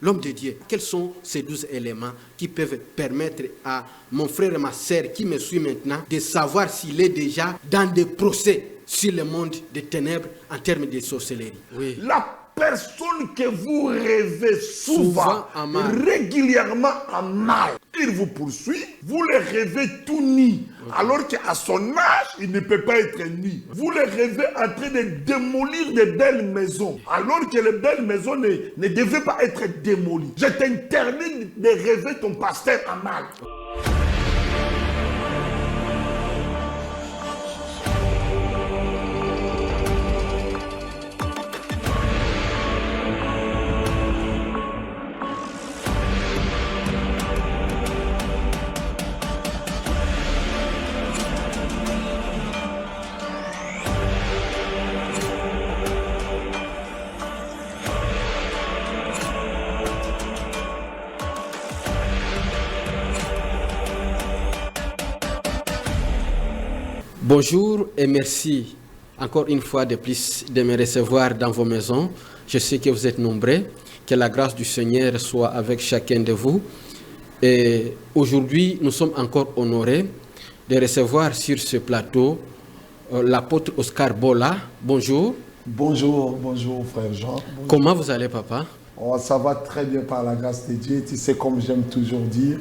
l'homme de Dieu, quels sont ces 12 éléments qui peuvent permettre à mon frère et ma sœur qui me suit maintenant de savoir s'il est déjà dans des procès sur le monde des ténèbres en termes de sorcellerie? Oui. La personne que vous rêvez souvent régulièrement en mal, il vous poursuit, vous le rêvez tout nu, alors qu'à son âge, il ne peut pas être nu. Vous le rêvez en train de démolir de belles maisons, alors que les belles maisons ne devaient pas être démolies. Je t'interdis de rêver ton pasteur en mal. Bonjour et merci encore une fois de plus de me recevoir dans vos maisons. Je sais que vous êtes nombreux. Que la grâce du Seigneur soit avec chacun de vous. Et aujourd'hui, nous sommes encore honorés de recevoir sur ce plateau l'apôtre Oscar Bola. Bonjour. Bonjour frère Jean. Bonjour. Comment vous allez, papa? Oh, ça va très bien par la grâce de Dieu. Tu sais, comme j'aime toujours dire,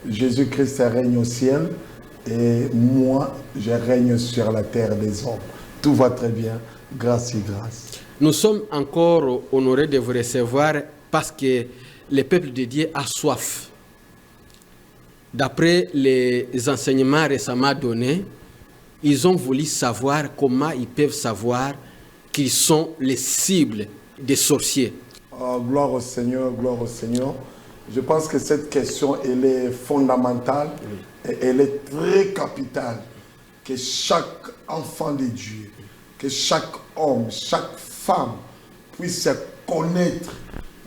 Jésus-Christ règne au ciel. Et moi, je règne sur la terre des hommes. Tout va très bien, grâce et grâce. Nous sommes encore honorés de vous recevoir parce que le peuple de Dieu a soif. D'après les enseignements récemment donnés, ils ont voulu savoir comment ils peuvent savoir qu'ils sont les cibles des sorciers. Oh, gloire au Seigneur, gloire au Seigneur. Je pense que cette question, elle est fondamentale. Oui. Et elle est très capitale, que chaque enfant de Dieu, que chaque homme, chaque femme puisse connaître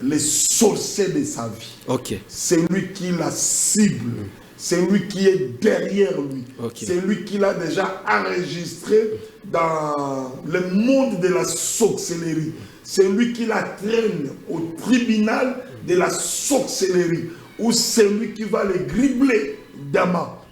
les sorciers de sa vie. Okay. C'est lui qui la cible, c'est lui qui est derrière lui, c'est lui qui l'a déjà enregistré dans le monde de la sorcellerie. C'est lui qui la traîne au tribunal de la sorcellerie, ou c'est lui qui va les gribler.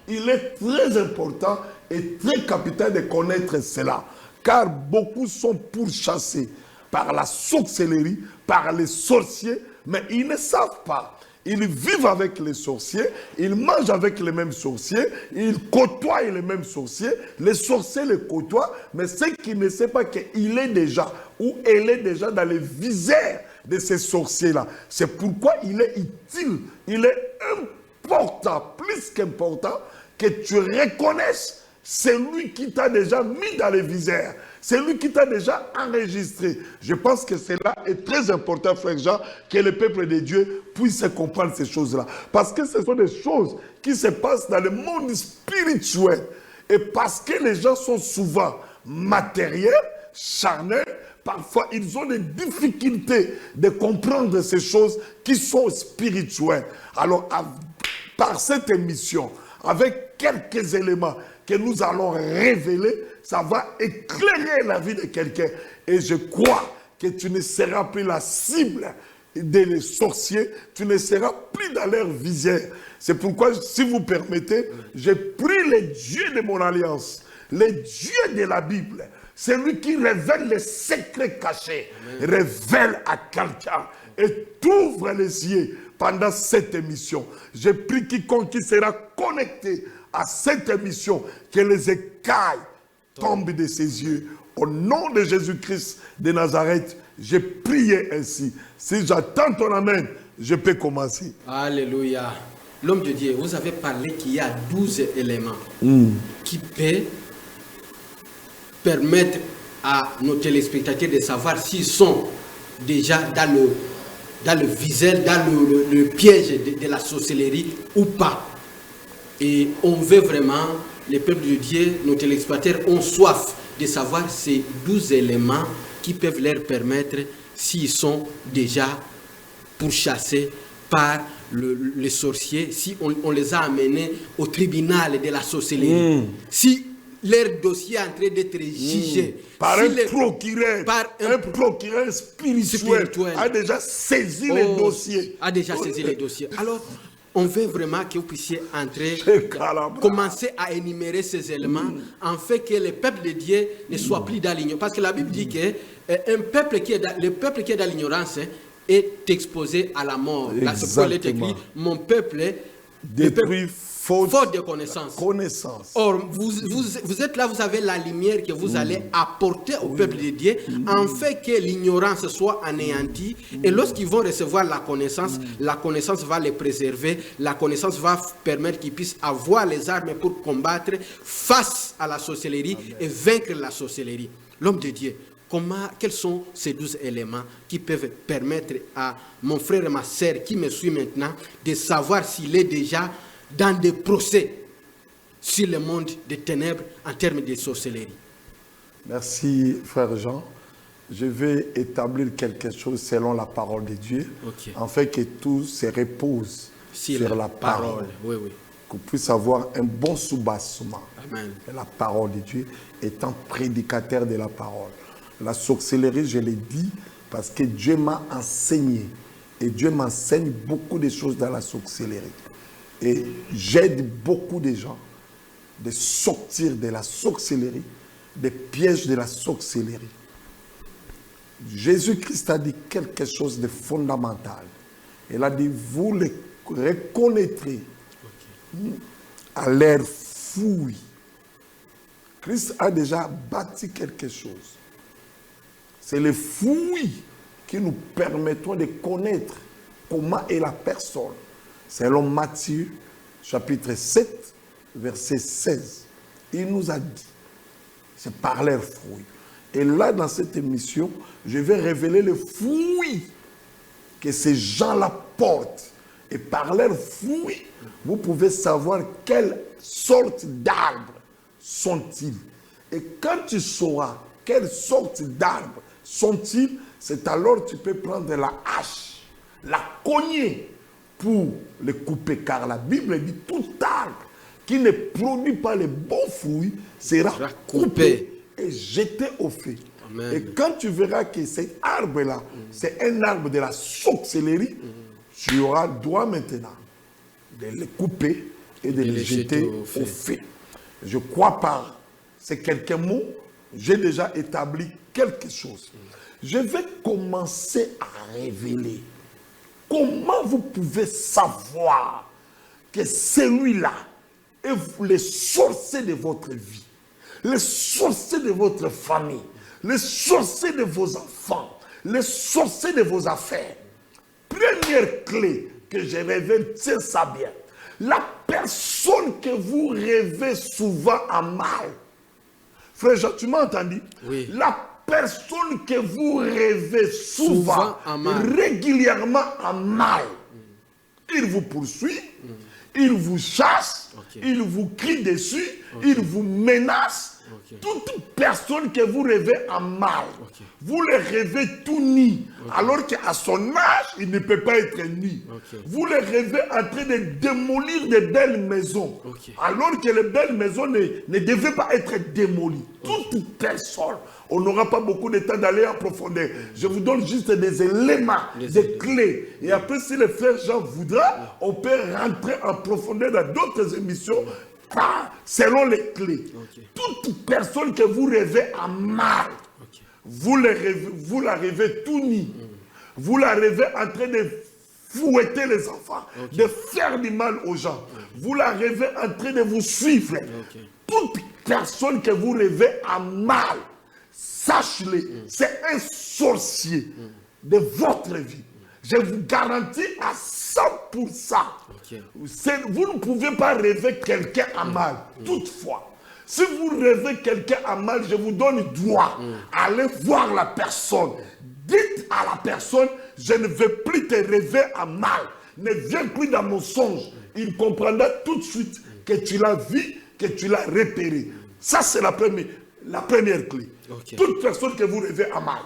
Il est très important et très capital de connaître cela, car beaucoup sont pourchassés par la sorcellerie, par les sorciers, mais ils ne savent pas. Ils vivent avec les sorciers, ils mangent avec les mêmes sorciers, ils côtoient les mêmes sorciers, les sorciers les côtoient, mais ceux qui ne savent pas qu'il est déjà ou elle est déjà dans les visères de ces sorciers-là. C'est pourquoi il est utile, il est important, plus qu'important, que tu reconnaisses celui qui t'a déjà mis dans les visères, celui qui t'a déjà enregistré. Je pense que cela est très important, frère Jean, que le peuple de Dieu puisse comprendre ces choses-là. Parce que ce sont des choses qui se passent dans le monde spirituel. Et parce que les gens sont souvent matériels, charnels, parfois ils ont des difficultés de comprendre ces choses qui sont spirituelles. Alors, par cette émission, avec quelques éléments que nous allons révéler, ça va éclairer la vie de quelqu'un. Et je crois que tu ne seras plus la cible des sorciers, tu ne seras plus dans leur visière. C'est pourquoi, si vous permettez, j'ai pris les dieux de mon alliance, les dieux de la Bible, celui qui révèle les secrets cachés, révèle à quelqu'un et t'ouvre les yeux. Pendant cette émission, j'ai pris quiconque qui sera connecté à cette émission, que les écailles tombent de ses yeux. Au nom de Jésus-Christ de Nazareth, j'ai prié ainsi. Si j'attends ton amen, je peux commencer. Alléluia. L'homme de Dieu, vous avez parlé qu'il y a 12 éléments qui peuvent permettre à nos téléspectateurs de savoir s'ils sont déjà dans le viseur, dans le piège de la sorcellerie ou pas. Et on veut vraiment, les peuples de Dieu, nos téléspectateurs ont soif de savoir ces 12 éléments qui peuvent leur permettre s'ils sont déjà pourchassés par les sorciers, si on les a amenés au tribunal de la sorcellerie. Si leur dossier est en train d'être jugé. Par Si un procureur, un procureur spirituel a déjà saisi les dossiers. A déjà saisi les dossiers. Alors, on veut vraiment que vous puissiez entrer, commencer à énumérer ces éléments, en fait que le peuple de Dieu ne soit plus dans l'ignorance. Parce que la Bible dit que le peuple qui est dans l'ignorance est exposé à la mort. Là, c'est pourquoi il est écrit, mon peuple détruit faute de connaissance. Connaissance. Or, vous êtes là, vous avez la lumière que vous allez apporter au peuple de Dieu, en fait que l'ignorance soit anéantie. Et lorsqu'ils vont recevoir la connaissance va les préserver. La connaissance va permettre qu'ils puissent avoir les armes pour combattre face à la sorcellerie et vaincre la sorcellerie. L'homme de Dieu, quels sont ces 12 éléments qui peuvent permettre à mon frère et ma sœur qui me suit maintenant de savoir s'il est déjà dans des procès sur le monde des ténèbres en termes de sorcellerie? Merci, frère Jean. Je vais établir quelque chose selon la parole de Dieu, afin que tout se repose sur la parole. Oui, oui. Qu'on puisse avoir un bon soubassement. Amen. La parole de Dieu étant prédicateur de la parole. La sorcellerie, je l'ai dit, parce que Dieu m'a enseigné. Et Dieu m'enseigne beaucoup de choses dans la sorcellerie. Et j'aide beaucoup de gens de sortir de la sorcellerie, des pièges de la sorcellerie. Jésus-Christ a dit quelque chose de fondamental. Il a dit, vous les reconnaîtrez à leur fouille. Christ a déjà bâti quelque chose. C'est les fouilles qui nous permettront de connaître comment est la personne. Selon Matthieu, chapitre 7, verset 16, il nous a dit, c'est par leurs fruits. Et là, dans cette émission, je vais révéler les fruits que ces gens-là portent. Et par leurs fruits, vous pouvez savoir quelle sorte d'arbres sont-ils. Et quand tu sauras quelle sorte d'arbres sont-ils, c'est alors que tu peux prendre la hache, la cogner pour les couper. Car la Bible dit tout arbre qui ne produit pas les bons fruits sera coupé et jeté au feu. Amen. Et quand tu verras que cet arbre-là, c'est un arbre de la sorcellerie, tu auras droit maintenant de les couper et de les jeter au feu. Je crois par ces quelques mots, j'ai déjà établi quelque chose. Je vais commencer à révéler comment vous pouvez savoir que celui-là est le sorcier de votre vie, le sorcier de votre famille, le sorcier de vos enfants, le sorcier de vos affaires. Première clé que je révèle, tiens ça bien. La personne que vous rêvez souvent en mal. Frère Jean, tu m'as entendu? Oui. La personne que vous rêvez souvent régulièrement en mal. Il vous poursuit, il vous chasse, il vous crie dessus, il vous menace. Toute personne que vous rêvez en mal, vous le rêvez tout nu, alors qu'à son âge, il ne peut pas être nu. Vous le rêvez en train de démolir de belles maisons, alors que les belles maisons ne devaient pas être démolies. Toute personne, on n'aura pas beaucoup de temps d'aller en profondeur. Je vous donne juste des éléments, des clés. Et après, si le frère Jean voudra, on peut rentrer en profondeur dans d'autres émissions, selon les clés. Toute personne que vous rêvez en mal, vous la rêvez tout nu. Vous la rêvez en train de fouetter les enfants, de faire du mal aux gens. Vous la rêvez en train de vous suivre. Toute personne que vous rêvez en mal, sachez-le, c'est un sorcier de votre vie. Je vous garantis à 100%. Vous ne pouvez pas rêver quelqu'un en mal. Toutefois, si vous rêvez quelqu'un en mal, je vous donne droit à aller voir la personne. Dites à la personne, je ne veux plus te rêver en mal. Ne viens plus dans mon songe. Il comprendra tout de suite que tu l'as vu, que tu l'as repéré. Ça, c'est la première clé. Toute personne que vous rêvez en mal.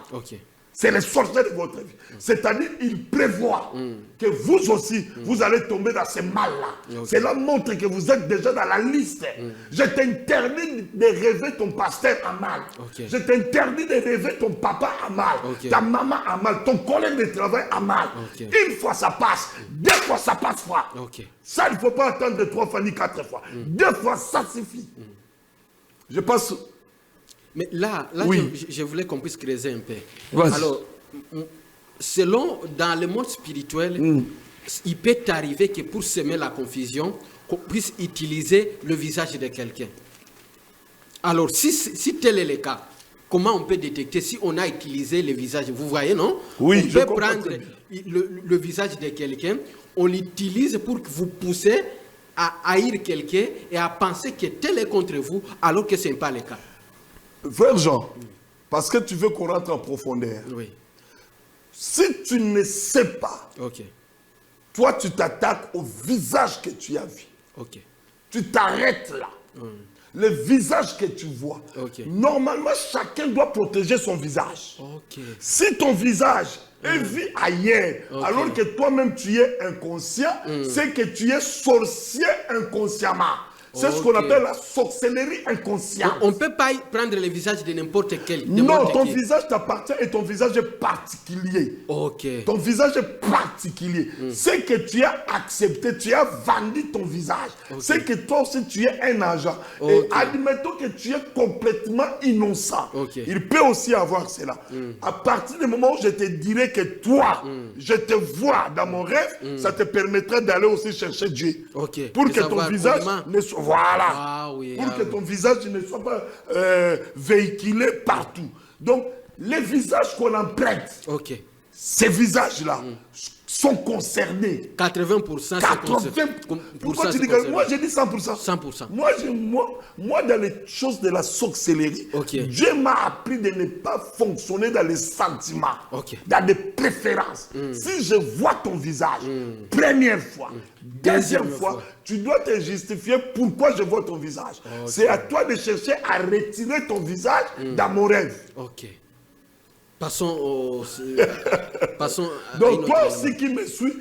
C'est les sorciers de votre vie. C'est-à-dire, il prévoit que vous aussi, vous allez tomber dans ce mal-là. Cela montre que vous êtes déjà dans la liste. Je t'interdis de rêver ton pasteur à mal. Je t'interdis de rêver ton papa à mal. Ta maman à mal. Ton collègue de travail à mal. Une fois ça passe. 2 fois ça passe pas. Ça, il ne faut pas attendre 3 fois ni 4 fois. 2 fois, ça suffit. Je passe... Mais là oui. je voulais qu'on puisse creuser un peu. Vas-y. Alors, selon, dans le monde spirituel, il peut arriver que pour semer la confusion, qu'on puisse utiliser le visage de quelqu'un. Alors, si tel est le cas, comment on peut détecter si on a utilisé le visage? Vous voyez, non? Oui, on peut prendre le visage de quelqu'un, on l'utilise pour que vous poussez à haïr quelqu'un et à penser que tel est contre vous, alors que ce n'est pas le cas. Frère Jean, parce que tu veux qu'on rentre en profondeur. Oui. Si tu ne sais pas, toi tu t'attaques au visage que tu as vu. Tu t'arrêtes là. Le visage que tu vois. Normalement, chacun doit protéger son visage. Si ton visage est vu ailleurs, alors que toi-même tu es inconscient, c'est que tu es sorcier inconsciemment. C'est ce qu'on appelle la sorcellerie inconsciente. On ne peut pas prendre le visage de n'importe quel. Non, ton visage t'appartient et ton visage est particulier. Ton visage est particulier. C'est que tu as accepté, tu as vendu ton visage. C'est que toi aussi tu es un agent. Et admettons que tu es complètement innocent. Il peut aussi avoir cela. À partir du moment où je te dirai que toi, je te vois dans mon rêve, ça te permettra d'aller aussi chercher Dieu. Pour que ton visage ne soit... Voilà. Pour que ton visage ne soit pas véhiculé partout. Donc, les visages qu'on emprunte, ces visages-là sont concernés. 80%. Pourquoi tu dis que... Moi, j'ai dit 100%. 100%. Moi, dans les choses de la sorcellerie, Dieu m'a appris de ne pas fonctionner dans les sentiments, dans les préférences. Si je vois ton visage, première fois, deuxième fois, tu dois te justifier pourquoi je vois ton visage. C'est à toi de chercher à retirer ton visage dans mon rêve. Passons donc toi aussi qui me suis,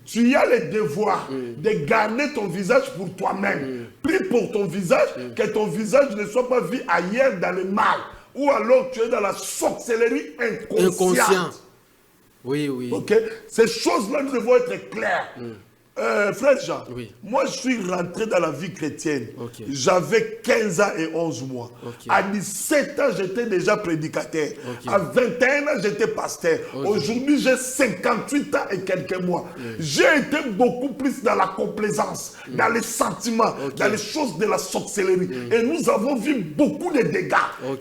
tu as le devoir de garder ton visage pour toi-même. Prie pour ton visage, que ton visage ne soit pas vu ailleurs dans le mal. Ou alors tu es dans la sorcellerie inconsciente. Oui. Ces choses-là devraient être claires. Frère Jean, moi je suis rentré dans la vie chrétienne. J'avais 15 ans et 11 mois. À 17 ans, j'étais déjà prédicateur. À 21 ans, j'étais pasteur. Aujourd'hui, j'ai 58 ans et quelques mois. J'ai été beaucoup plus dans la complaisance, dans les sentiments, dans les choses de la sorcellerie. Et nous avons vu beaucoup de dégâts.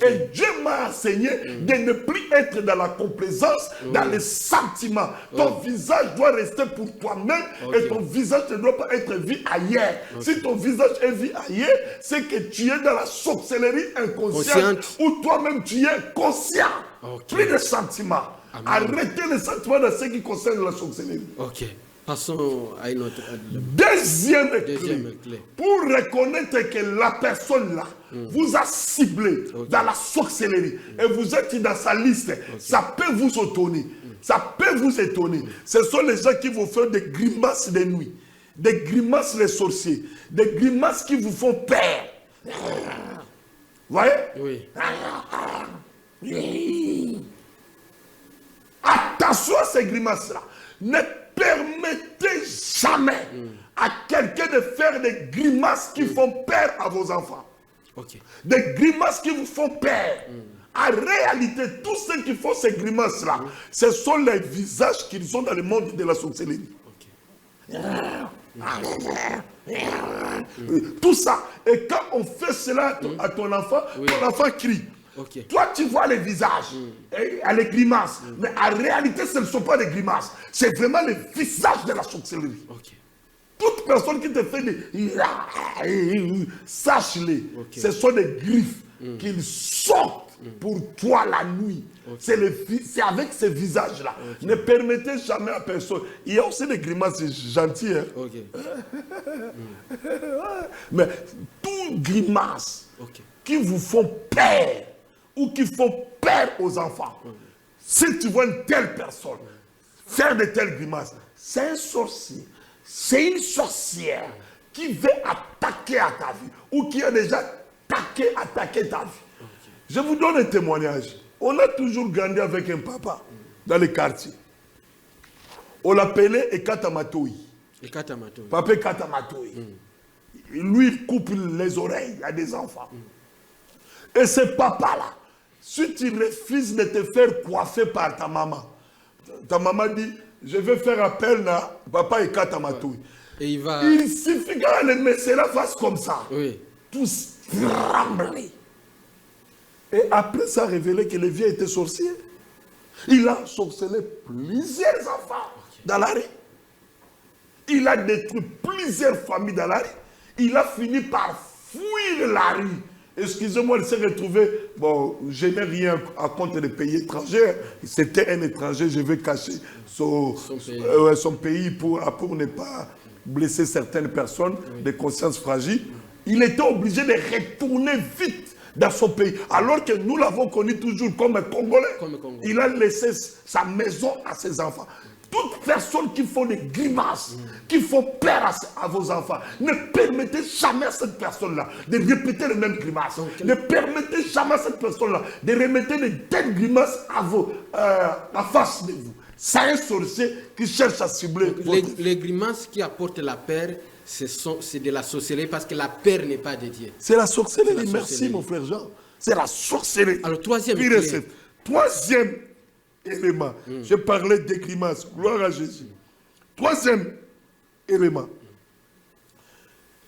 Et Dieu m'a enseigné de ne plus être dans la complaisance, dans les sentiments. Ton visage doit rester pour toi-même et ton visage ne doit pas être vu ailleurs. Si ton visage est vu ailleurs, c'est que tu es dans la sorcellerie inconsciente ou toi-même tu es conscient. Plus de sentiments. Arrêtez les sentiments dans ce qui concerne la sorcellerie. Passons à une autre. Deuxième clé. Pour reconnaître que la personne là vous a ciblé dans la sorcellerie et vous êtes dans sa liste, ça peut vous étonner. Ça peut vous étonner. Ce sont les gens qui vous font des grimaces de nuit, des grimaces les sorciers, des grimaces qui vous font peur. Vous voyez? Attention à ces grimaces-là. Ne permettez jamais à quelqu'un de faire des grimaces qui font peur à vos enfants. Des grimaces qui vous font peur. En réalité, tous ceux qui font ces grimaces-là, ce sont les visages qu'ils ont dans le monde de la sorcellerie. Tout ça. Et quand on fait cela à ton enfant crie. Toi, tu vois les visages, les grimaces. Mais en réalité, ce ne sont pas des grimaces. C'est vraiment les visages de la sorcellerie. Toute personne qui te fait des... Sache-les. Ce sont des griffes qu'ils sortent pour toi la nuit. C'est avec ce visage-là. Ne permettez jamais à personne. Il y a aussi des grimaces gentilles. Mais tout grimace qui vous font peur ou qui font peur aux enfants, Si tu vois une telle personne faire de telles grimaces, c'est un sorcier, c'est une sorcière qui veut attaquer à ta vie ou qui a déjà attaqué ta vie. Je vous donne un témoignage. On a toujours grandi avec un papa dans les quartiers. On l'appelait Ekatamatoui. Papa Ekatamatoui. Lui, il coupe les oreilles à des enfants. Et ce papa-là, si tu refuses de te faire coiffer par ta maman dit, je vais faire appel à papa Ekatamatoui. Et il suffit que le monsieur la fasse comme ça. Oui. Tous trembler. Et après ça a révélé que le vieux était sorcier. Il a sorcelé plusieurs enfants dans la rue. Il a détruit plusieurs familles dans la rue. Il a fini par fuir la rue. Excusez-moi, il s'est retrouvé, bon, je n'ai rien à compte des pays étrangers. C'était un étranger, je vais cacher son pays pour ne pas blesser certaines personnes de conscience fragile. Il était obligé de retourner vite dans son pays, alors que nous l'avons connu toujours comme un Congolais. Il a laissé sa maison à ses enfants. Toute personne qui font des grimaces, qui font peur à vos enfants, ne permettez jamais à cette personne-là de répéter les mêmes grimaces. Ne permettez jamais à cette personne-là de répéter de telles grimaces à face de vous. C'est un sorcier qui cherche à cibler. Les grimaces qui apportent la peur, c'est de la sorcellerie parce que la peur n'est pas de Dieu. C'est la sorcellerie, merci mon frère Jean. C'est la sorcellerie. Alors, troisième élément, je parlais des grimaces, gloire à Jésus. Troisième élément,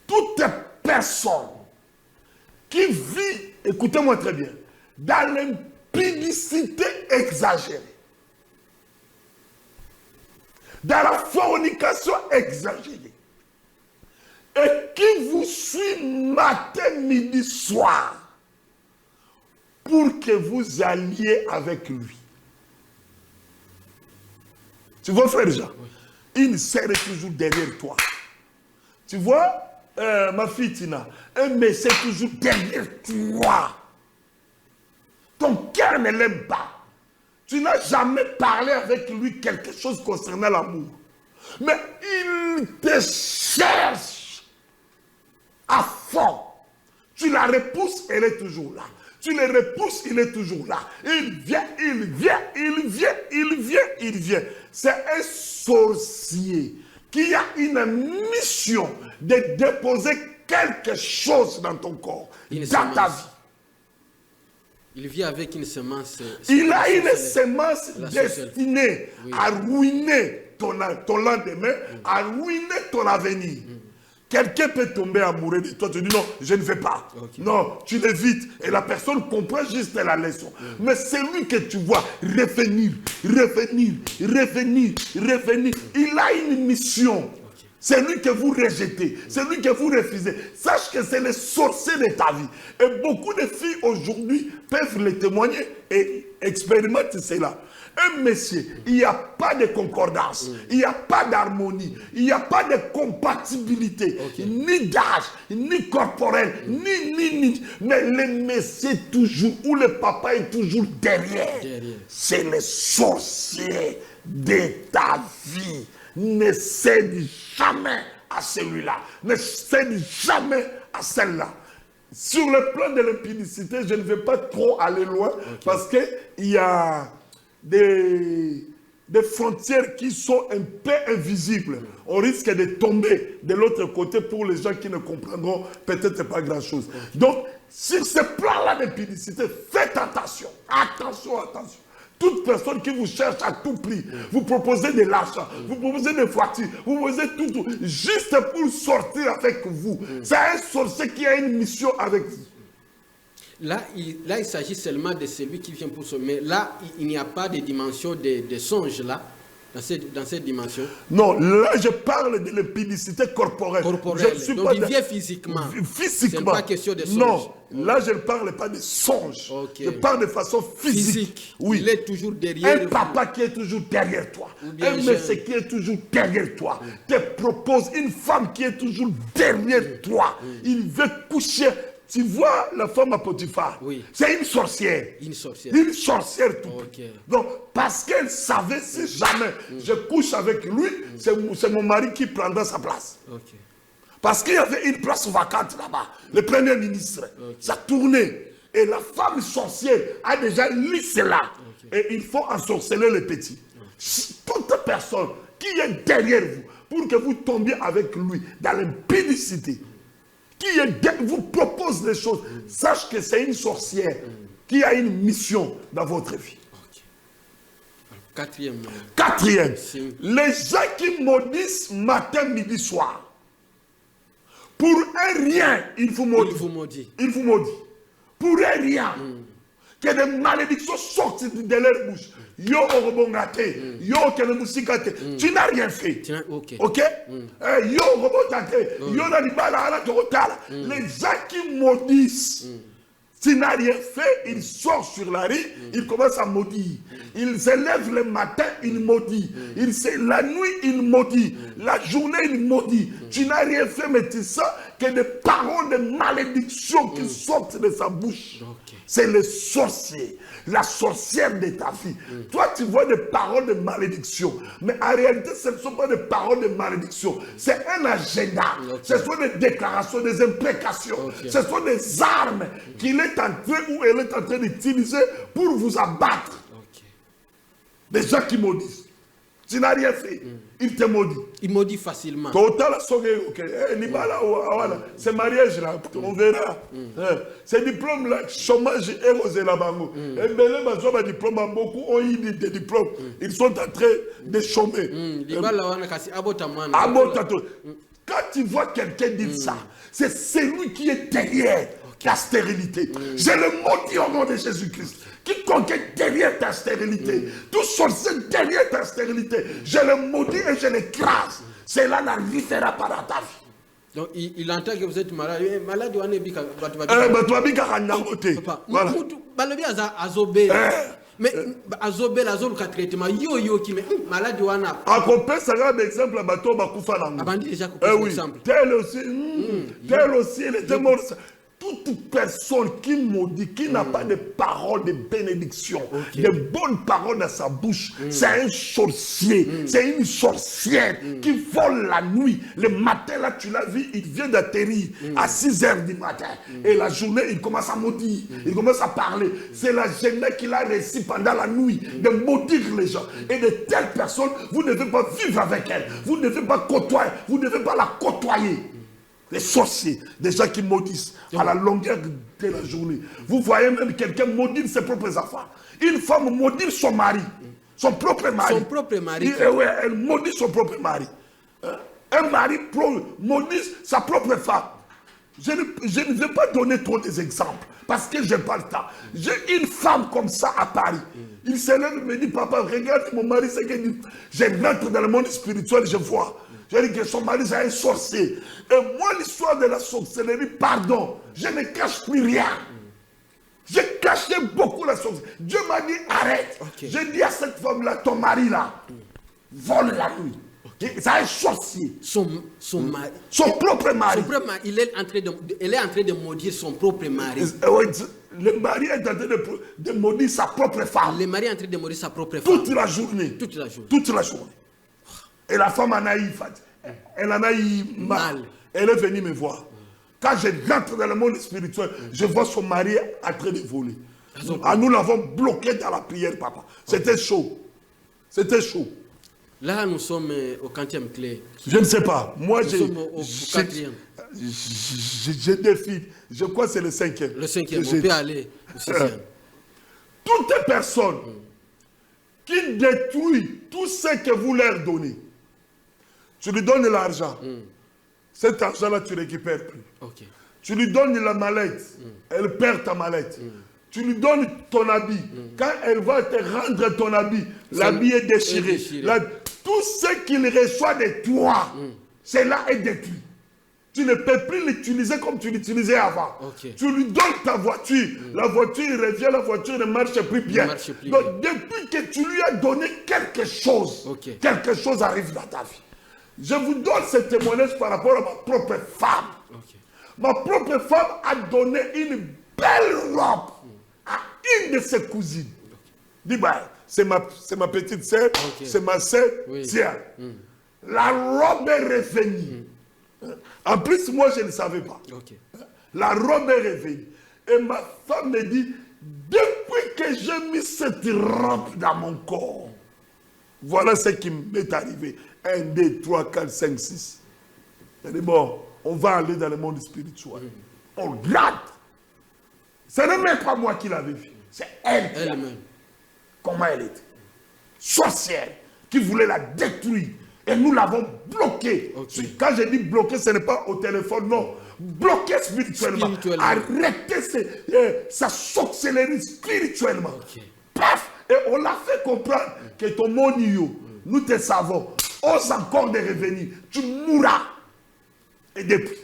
toute personne qui vit, écoutez-moi très bien, dans l'impudicité exagérée, dans la fornication exagérée, et qui vous suit matin, midi, soir, pour que vous alliez avec lui. Tu vois, frère Jean, il sert toujours derrière toi. Tu vois, ma fille Tina, un messie toujours derrière toi. Ton cœur ne l'aime pas. Tu n'as jamais parlé avec lui quelque chose concernant l'amour. Mais il te cherche à fond. Tu la repousses, elle est toujours là. Tu le repousses, il est toujours là. Il vient, il vient, il vient, il vient, il vient. C'est un sorcier qui a une mission de déposer quelque chose dans ton corps, dans ta vie. Il vit avec une semence. Il a une semence destinée à ruiner ton lendemain, à ruiner ton avenir. Quelqu'un peut tomber amoureux de toi, tu dis non, je ne vais pas. Non, tu l'évites. Et la personne comprend juste la leçon. Mais c'est lui que tu vois revenir, revenir, revenir, revenir. Il a une mission. C'est lui que vous rejetez, c'est lui que vous refusez. Sache que c'est le sorcier de ta vie. Et beaucoup de filles aujourd'hui peuvent le témoigner et expérimentent cela. Un monsieur, il n'y a pas de concordance, il n'y a pas d'harmonie, il n'y a pas de compatibilité, ni d'âge, ni corporel, ni. Mais le monsieur toujours, ou le papa est toujours derrière. C'est le sorcier de ta vie. Ne cède jamais à celui-là. Ne cède jamais à celle-là. Sur le plan de l'impudicité, je ne vais pas trop aller loin parce qu'il y a des frontières qui sont un peu invisibles. On risque de tomber de l'autre côté pour les gens qui ne comprendront peut-être pas grand-chose. Donc, sur ce plan-là d'impudicité, faites attention. Attention, attention. Toute personne qui vous cherche à tout prix, vous proposez de l'argent, vous proposez des voitures, vous proposez tout, juste pour sortir avec vous. C'est un sorcier qui a une mission avec vous. Là, il s'agit seulement de celui qui vient pour sommer. Là, il n'y a pas de dimension de songe, là, dans cette dimension. Non, là, je parle de l'impudicité corporelle. Donc, il vient physiquement. Physiquement. Ce n'est pas question de songe. Non, là, je ne parle pas de songe. Je parle de façon physique. Oui. Il est toujours derrière. Un papa qui est toujours derrière toi. Un monsieur qui est toujours derrière toi. Te propose une femme qui est toujours derrière toi. Il veut coucher. Tu vois la femme à Potiphar, c'est une sorcière. Une sorcière. Une sorcière tout. Donc, parce qu'elle savait si jamais je couche avec lui, c'est mon mari qui prendra sa place. Parce qu'il y avait une place vacante là-bas. Le premier ministre, ça tournait. Et la femme sorcière a déjà lu cela. Et il faut ensorceler les petits. Toute personne qui est derrière vous, pour que vous tombiez avec lui dans l'impudicité, qui vous propose des choses, sache que c'est une sorcière qui a une mission dans votre vie. Quatrième, les gens qui maudissent matin, midi, soir, pour un rien, il vous maudit. Il vous maudit. Pour un rien. Que des malédictions sortent de leur bouche. Yo orobongate, yo kenemusikate. Tu n'as rien fait. Ok? Yo orobongate, yo nanibala ala torotala. Les gens qui maudissent, tu n'as rien fait, ils sortent sur la rue, ils commencent à maudire. Ils se lèvent le matin, ils maudissent. La nuit, ils maudissent. La journée, ils maudissent. Tu n'as rien fait, mais tu sens que des paroles de malédiction qui sortent de sa bouche. C'est le sorcier, la sorcière de ta vie. Toi, tu vois des paroles de malédiction. Mais en réalité, ce ne sont pas des paroles de malédiction. C'est un agenda. Ce sont des déclarations, des imprécations. Ce sont des armes qu'il est en train ou elle est en train d'utiliser pour vous abattre. Des gens qui maudissent. Tu n'as rien fait. Il te maudit. Il maudit facilement. C'est mariage là. On verra. C'est diplôme là. Chômage et osé là. Et diplôme, beaucoup ont eu des diplômes. Ils sont en train de chômer. Quand tu vois quelqu'un dire ça, c'est celui qui est derrière ta stérilité. Je le maudis au nom de Jésus-Christ. Quiconque est derrière ta stérilité, tout sorcier derrière ta stérilité, je le maudis et je l'écrase. Cela n'arrivera pas à ta vie. Donc il entend que vous êtes malade. Malade, mais azobé la zone traitement yo qui mais malade wana a compter ça un exemple à bateau bakufa nango abandi déjà coupé exemple tel aussi il était mort. Toute personne qui maudit, qui n'a pas de paroles de bénédiction, de bonnes paroles dans sa bouche, c'est un sorcier, c'est une sorcière qui vole la nuit. Le matin, là, tu l'as vu, il vient d'atterrir à 6 h du matin. Et la journée, il commence à maudire, il commence à parler. C'est la gêne qu'il a réussi pendant la nuit de maudire les gens. Et de telles personnes, vous ne devez pas vivre avec elles. Vous ne devez pas côtoyer, vous ne devez pas la côtoyer. Les sorciers, des gens qui maudissent à la longueur de la journée. Vous voyez même quelqu'un maudire ses propres enfants. Une femme maudire son mari, son propre mari. Son propre mari. Elle maudit son propre mari. Un mari maudit sa propre femme. Je ne vais pas donner trop des exemples parce que je n'ai pas le temps. J'ai une femme comme ça à Paris. Il se lève et me dit, papa, regarde mon mari, c'est qu'il dit. Je rentre dans le monde spirituel, je vois. Je dis que son mari c'est un sorcier. Et moi, l'histoire de la sorcellerie, pardon, je ne cache plus rien. J'ai caché beaucoup la sorcellerie. Dieu m'a dit, arrête. J'ai dit à cette femme-là, ton mari là, vole la nuit. C'est un sorcier. Son mari. Son propre mari. Son propre mari. Elle est en train de maudire son propre mari. Le mari est en train de maudire sa propre femme. Le mari est en train de maudire sa propre femme. Toute la journée. Toute la journée. Toute la journée. Et la femme en a eu, elle en a eu mal. Elle est venue me voir. Quand je rentre dans le monde spirituel, je vois son mari en train de voler. Nous l'avons bloqué dans la prière, papa. C'était chaud. C'était chaud. Là, nous sommes au 4e clé. Je ne sais pas. Moi, nous sommes au 4e. Je défie. Je crois que c'est le 5e. Le 5e. On peut aller au 6e. Toute personne qui détruit tout ce que vous leur donnez, tu lui donnes l'argent. Cet argent-là, tu ne récupères plus. Tu lui donnes la mallette. Elle perd ta mallette. Tu lui donnes ton habit. Quand elle va te rendre ton habit, l'habit est déchiré. Tout ce qu'il reçoit de toi, cela est détruit. Tu ne peux plus l'utiliser comme tu l'utilisais avant. Tu lui donnes ta voiture. La voiture revient, la voiture ne marche plus bien. Donc, depuis que tu lui as donné quelque chose arrive dans ta vie. Je vous donne ce témoignage par rapport à ma propre femme. Ma propre femme a donné une belle robe à une de ses cousines. Dis, bah, c'est ma petite sœur, c'est ma sœur, tiens. La robe est revenue. En plus, moi, je ne savais pas. La robe est revenue. Et ma femme me dit, depuis que j'ai mis cette robe dans mon corps, voilà ce qui m'est arrivé. 1, 2, 3, 4, 5, 6. Je dis, bon, on va aller dans le monde spirituel. On regarde. Ce n'est même pas moi qui l'avais vu. C'est elle qui l'a vu. Comment elle était. Sorcière, qui voulait la détruire. Et nous l'avons bloquée. Quand je dis bloquée, ce n'est pas au téléphone, non. Bloquée spirituellement. Arrêtez sa sorcellerie spirituellement. Paf! Et on l'a fait comprendre que ton monio, nous te savons, ose encore de revenir. Tu mourras. Et depuis,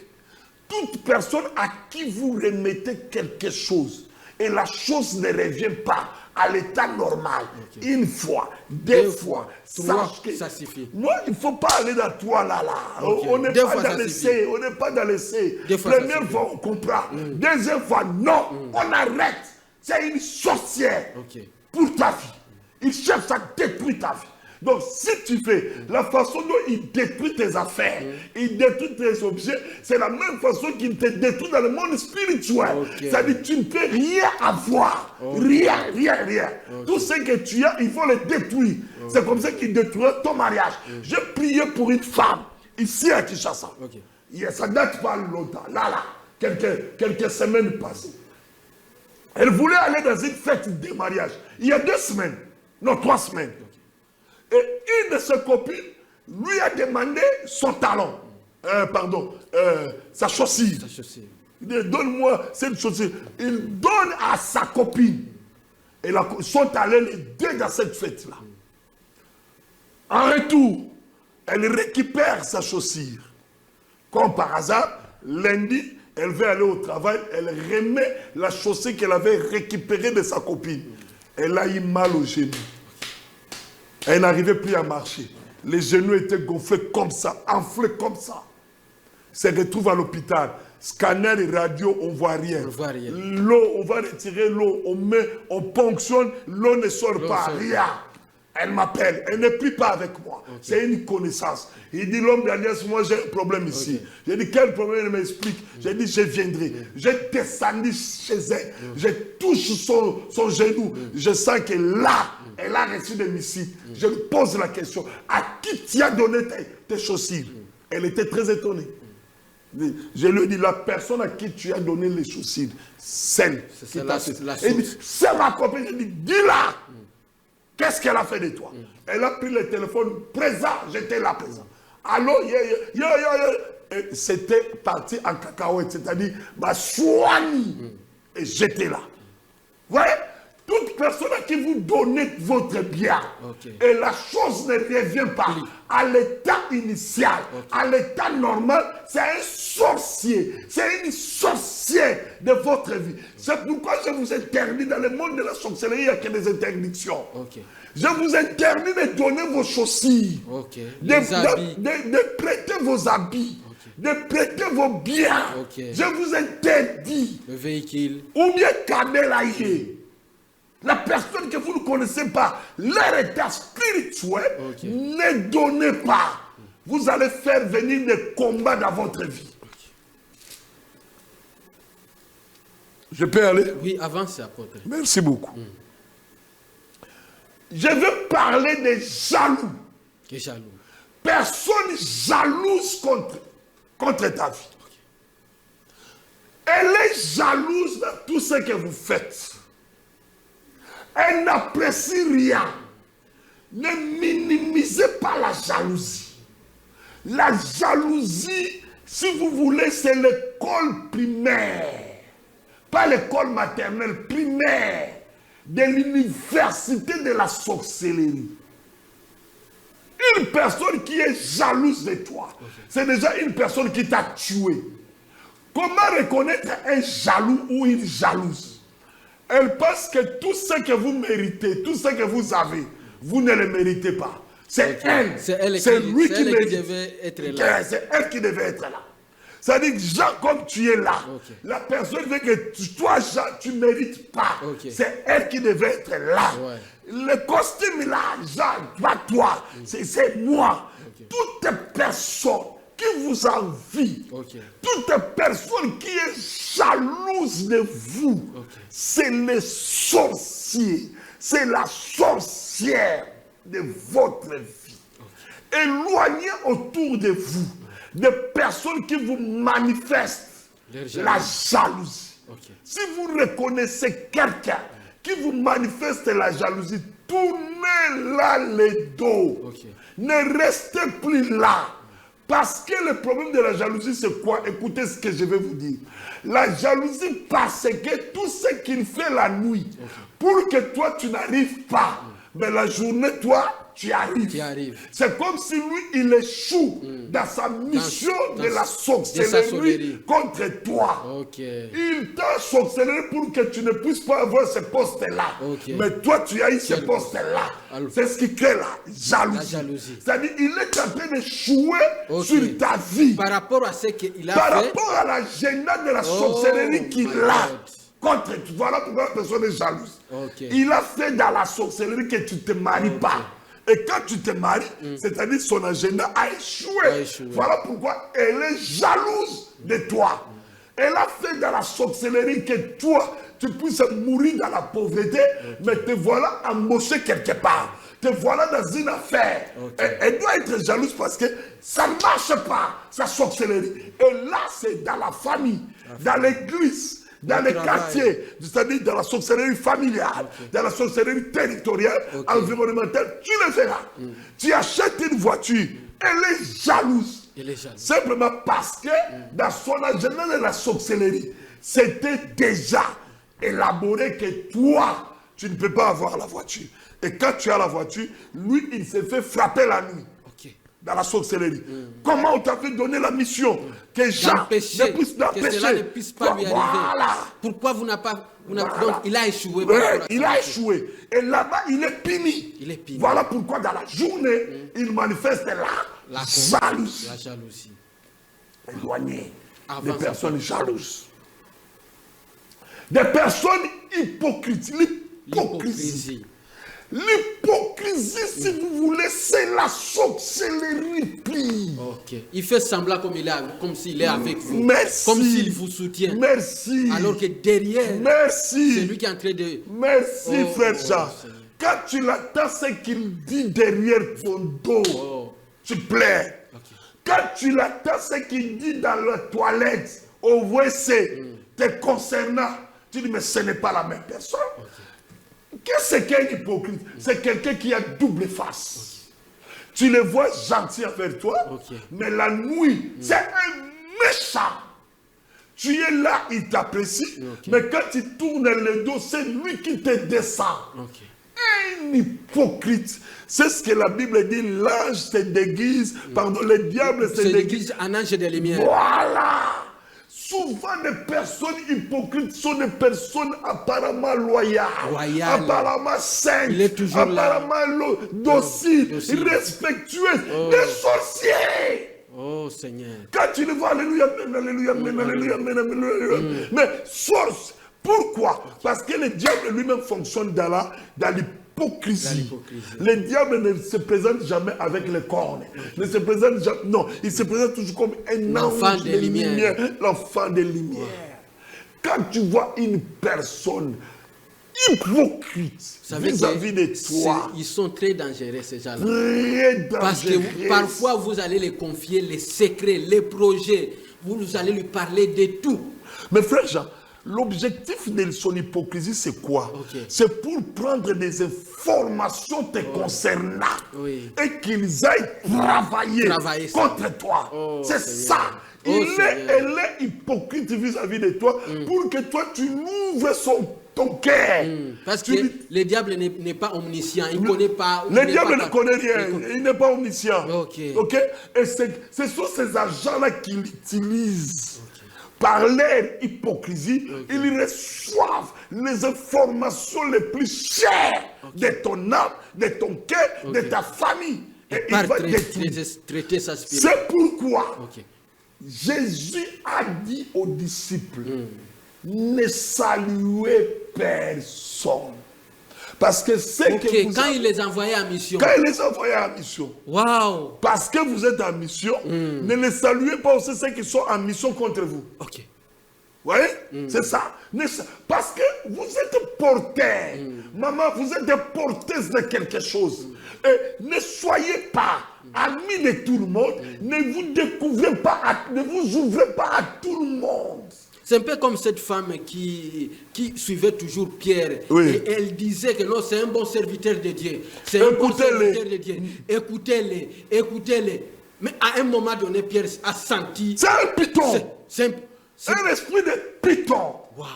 toute personne à qui vous remettez quelque chose, et la chose ne revient pas à l'état normal, une fois, deux fois, ça suffit. Moi, il ne faut pas aller dans toi là. On n'est pas dans l'essai. On n'est pas dans l'essai. Première fois, on comprend. Deuxième fois, non. On arrête. C'est une sorcière pour ta vie. Il cherche à détruire ta vie. Donc, si tu fais la façon dont il détruit tes affaires, il détruit tes objets, c'est la même façon qu'il te détruit dans le monde spirituel. C'est-à-dire que tu ne peux rien avoir. Rien. Tout ce que tu as, il faut le détruire. C'est comme ça qu'il détruira ton mariage. J'ai prié pour une femme, ici à Kinshasa. Ça ne date pas longtemps. Là, quelques semaines passées. Elle voulait aller dans une fête de mariage. Il y a 2 semaines. Non, 3 semaines. Et une de ses copines lui a demandé son talon. Sa chaussure. Il dit, donne-moi cette chaussure. Il donne à sa copine. Et ils sont allés les deux dans cette fête-là. En retour, elle récupère sa chaussure. Comme par hasard, lundi, elle veut aller au travail, elle remet la chaussure qu'elle avait récupérée de sa copine. Elle a eu mal au genou. Elle n'arrivait plus à marcher. Les genoux étaient gonflés comme ça, enflés comme ça. Se retrouve à l'hôpital. Scanner et radio, on ne voit rien. L'eau, on va retirer l'eau, on ponctionne, l'eau ne sort pas, rien. Elle m'appelle, elle ne prie pas avec moi. C'est une connaissance. Il dit, l'homme d'Alliance, moi j'ai un problème ici. J'ai dit, quel problème? Il m'explique. J'ai dit, je viendrai. Je descendis chez elle. Je touche son genou. Je sens que là, elle a reçu des missiles. Je lui pose la question, à qui tu as donné tes chaussures? Elle était très étonnée. Je lui ai dit, la personne à qui tu as donné les chaussures, celle qui t'a fait. Elle dit, c'est ma copine. Je lui ai dit, dis-la. Qu'est-ce qu'elle a fait de toi? Elle a pris le téléphone présent, j'étais là présent. Allô, c'était parti en cacahuète, c'est-à-dire, ma soigne. Et j'étais là. Vous voyez? Toute personne à qui vous donnez votre bien, et la chose ne revient pas à l'état initial, à l'état normal, c'est un sorcier, c'est une sorcière de votre vie. C'est pourquoi je vous interdis dans le monde de la sorcellerie, il n'y a que des interdictions. Je vous interdis de donner vos chaussures, de prêter vos habits, de prêter vos biens. Je vous interdis. Le véhicule. Ou bien Kadelaïe. La personne que vous ne connaissez pas, leur état spirituel, ne donnez pas. Vous allez faire venir des combats dans votre vie. Je peux aller? Oui, avance, apôtre. Merci beaucoup. Je veux parler des jaloux. Qui est jaloux? Personne jalouse contre ta vie. Elle est jalouse de tout ce que vous faites. Elle n'apprécie rien. Ne minimisez pas la jalousie. La jalousie, si vous voulez, c'est l'école primaire. Pas l'école maternelle, primaire. De l'université de la sorcellerie. Une personne qui est jalouse de toi, c'est déjà une personne qui t'a tué. Comment reconnaître un jaloux ou une jalouse? Elle pense que tout ce que vous méritez, tout ce que vous avez, vous ne le méritez pas. C'est elle. C'est lui qui devait être là. C'est elle qui devait être là. C'est-à-dire, Jean, comme tu es là, la personne veut que toi, Jean, tu ne mérites pas. C'est elle qui devait être là. Le costume là, Jean, pas toi, c'est moi. Toute personne qui vous envie, toute personne qui est jalouse de vous, c'est le sorcier, c'est la sorcière de votre vie. Éloignez autour de vous des personnes qui vous manifestent la jalousie. Si vous reconnaissez quelqu'un qui vous manifeste la jalousie, tournez-là le dos. Ne restez plus là. Parce que le problème de la jalousie, c'est quoi? Écoutez ce que je vais vous dire. La jalousie, parce que tout ce qu'il fait la nuit, pour que toi, tu n'arrives pas, mais la journée, toi, tu arrives. C'est comme si lui, il échoue dans sa mission de la sorcellerie contre toi. Il t'a sorcellerie pour que tu ne puisses pas avoir ce poste-là. Mais toi, tu as eu ce poste-là. C'est ce qui crée la jalousie. C'est-à-dire, il est en train d'échouer sur ta vie. Par rapport à ce qu'il a fait. Par rapport à la gênade de la sorcellerie qu'il a. Contre, voilà pourquoi la personne est jalouse. Il a fait dans la sorcellerie que tu ne te maries pas. Et quand tu te maries, c'est-à-dire son agenda a échoué. Voilà pourquoi elle est jalouse de toi. Elle a fait dans la sorcellerie que toi, tu puisses mourir dans la pauvreté, mais te voilà embauché quelque part. Te voilà dans une affaire. Elle doit être jalouse parce que ça ne marche pas, sa sorcellerie. Et là, c'est dans la famille, dans l'église, dans les quartiers, c'est-à-dire dans la sorcellerie familiale, dans la sorcellerie territoriale, environnementale, tu le feras. Tu achètes une voiture, elle est jalouse. Simplement parce que dans son agenda de la sorcellerie, c'était déjà élaboré que toi, tu ne peux pas avoir la voiture. Et quand tu as la voiture, lui, il s'est fait frapper la nuit. Dans la sorcellerie. Comment on t'a fait donner la mission que Jean ne puisse l'empêcher, que cela ne puisse pas lui arriver. Pourquoi vous n'avez pas... Donc, il a échoué. Il a échoué. Et là-bas, il est puni. Voilà pourquoi dans la journée, il manifeste la jalousie. Éloigné des personnes jalouses. Des personnes hypocrites. L'hypocrisie. L'hypocrisie, si vous voulez, c'est la sorcellerie pire. Il fait semblant comme s'il est avec vous. Merci. Comme s'il vous soutient. Merci. Alors que derrière, merci. C'est lui qui est en train de... Merci, frère Jean. Quand tu l'attends, ce qu'il dit derrière ton dos, tu plais. Quand tu l'attends, ce qu'il dit dans la toilette, au WC, te concernant, tu dis, mais ce n'est pas la même personne. Qu'est-ce qu'un hypocrite? C'est quelqu'un qui a double face. Tu le vois gentil envers toi, mais la nuit, c'est un méchant. Tu es là, il t'apprécie, mais quand il tourne le dos, c'est lui qui te descend. Un hypocrite. C'est ce que la Bible dit, l'ange se déguise, pardon, le diable se déguise en ange de lumière. Voilà. Souvent, les personnes hypocrites sont des personnes apparemment loyales, apparemment saines, apparemment dociles, respectueuses, des sorciers. Oh Seigneur. Quand tu le vois, alléluia, alléluia, alléluia, alléluia. Mais source, pourquoi? Parce que le diable lui-même fonctionne dans l'hypocrisie. Le diable ne se présente jamais avec les cornes. Ne se présente jamais, non, il se présente toujours comme un enfant de lumière. L'enfant des lumières. Quand tu vois une personne hypocrite vis-à-vis de toi, ils sont très dangereux, ces gens-là. Parce que parfois, vous allez les confier les secrets, les projets. Vous allez lui parler de tout. Mais frère Jean, l'objectif de son hypocrisie, c'est quoi? C'est pour prendre des informations te concernant et qu'ils aillent travailler contre toi. C'est ça. Elle est hypocrite vis-à-vis de toi pour que toi, tu ouvres ton cœur. Parce que le diable n'est pas omniscient. Il ne connaît pas... Le diable ne connaît rien. Il n'est pas omniscient. Et ce sont ces agents-là qu'il utilise. Par leur hypocrisie, ils reçoivent les informations les plus chères de ton âme, de ton cœur, de ta famille. Et il va traiter sa spiritualité. C'est pourquoi Jésus a dit aux disciples, ne saluez personne. Parce que c'est que vous quand il les envoyait en mission. Quand il les envoyait en mission. Waouh. Parce que vous êtes en mission, ne les saluez pas aussi ceux qui sont en mission contre vous. Ok. Vous voyez? C'est ça. Parce que vous êtes porteur. Maman, vous êtes des porteuses de quelque chose. Et ne soyez pas amis de tout le monde. Ne vous découvrez pas, ne vous ouvrez pas à tout le monde. C'est un peu comme cette femme qui suivait toujours Pierre. Oui. Et elle disait que non, c'est un bon serviteur de Dieu. C'est un bon serviteur de Dieu. Écoutez-les, écoutez-les. Mais à un moment donné, Pierre a senti... C'est un python. C'est un esprit de python. Wow.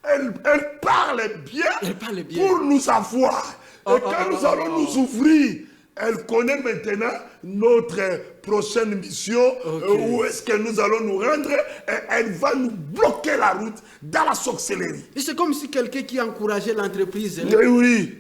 Elle parle bien, Elle parle bien pour nous avoir. Et quand nous allons nous ouvrir, elle connaît maintenant notre prochaine mission, où est-ce que nous allons nous rendre, et elle va nous bloquer la route dans la sorcellerie. Et c'est comme si quelqu'un qui encourageait l'entreprise. Oui.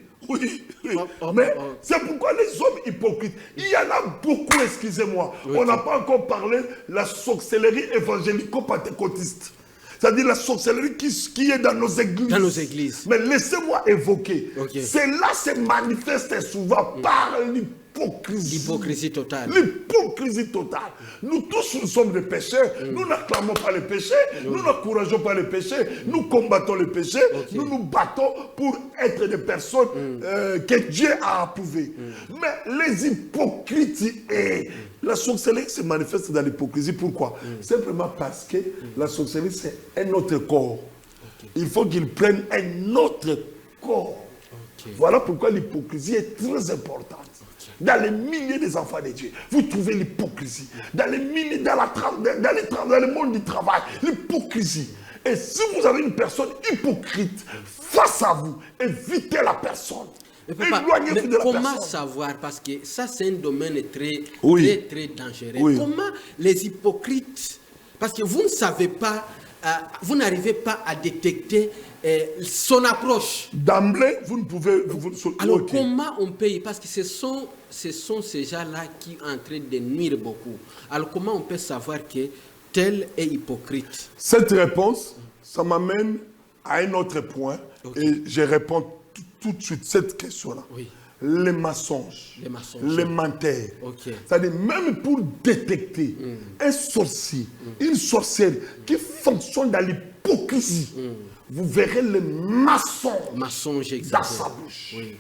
Mais c'est pourquoi les hommes hypocrites, il y en a beaucoup, excusez-moi, on n'a pas encore parlé de la sorcellerie évangélico-pentecôtiste. C'est-à-dire la sorcellerie qui est dans nos églises. Dans nos églises. Mais laissez-moi évoquer. Cela se manifeste souvent par l'hypocrisie. L'hypocrisie totale. L'hypocrisie totale. Nous tous, nous sommes des pécheurs. Nous n'acclamons pas les péchés. Nous n'encourageons pas les péchés. Nous combattons les péchés. Nous nous battons pour être des personnes que Dieu a approuvées. Mais les hypocrites et la sorcellerie se manifeste dans l'hypocrisie. Pourquoi? Simplement parce que la sorcellerie, c'est un autre corps. Il faut qu'il prenne un autre corps. Voilà pourquoi l'hypocrisie est très importante. Dans les milliers des enfants de Dieu, vous trouvez l'hypocrisie. Dans les milliers, dans le monde du travail, l'hypocrisie. Et si vous avez une personne hypocrite face à vous, évitez la personne. Mais comment savoir? Parce que ça, c'est un domaine très dangereux. Oui. Comment les hypocrites, parce que vous ne savez pas, vous n'arrivez pas à détecter son approche. D'emblée, vous ne pouvez... Alors, comment on paye? Parce que ce sont ces gens-là qui sont en train de nuire beaucoup. Alors, comment on peut savoir que tel est hypocrite? Cette réponse, ça m'amène à un autre point. Et je réponds tout de suite cette question-là. Oui. Les mensonges, les menteurs. C'est-à-dire, même pour détecter un sorcier, une sorcière qui fonctionne dans l'hypocrisie, vous verrez les mensonges dans sa bouche. Oui.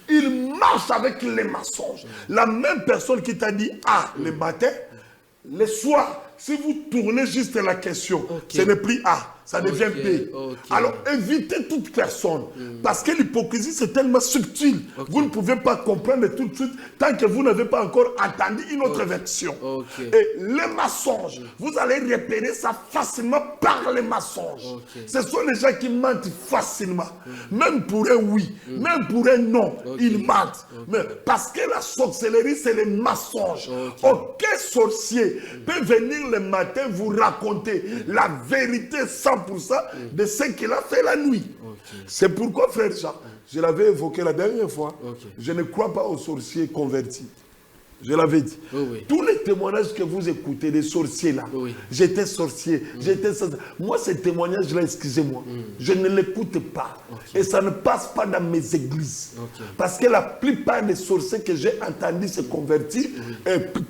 Il marche avec les mensonges. La même personne qui t'a dit A le matin, le soir, si vous tournez juste la question, ce n'est plus A, ça devient B. Alors évitez toute personne. Parce que l'hypocrisie, c'est tellement subtil. Vous ne pouvez pas comprendre tout de suite tant que vous n'avez pas encore entendu une autre version. Et les mensonges, vous allez repérer ça facilement par les mensonges. Ce sont les gens qui mentent facilement. Même pour un oui, même pour un non, ils mentent. Mais parce que la sorcellerie, c'est les mensonges. Aucun sorcier peut venir le matin vous raconter la vérité 100% de ce qu'il a fait la nuit. C'est pourquoi, frère Jean, je l'avais évoqué la dernière fois, je ne crois pas aux sorciers convertis. Je l'avais dit. Tous les témoignages que vous écoutez des sorciers là, j'étais sorcier, j'étais sorcier. Moi, ces témoignages-là, excusez-moi, je ne l'écoute pas. Et ça ne passe pas dans mes églises. Parce que la plupart des sorciers que j'ai entendus se convertir,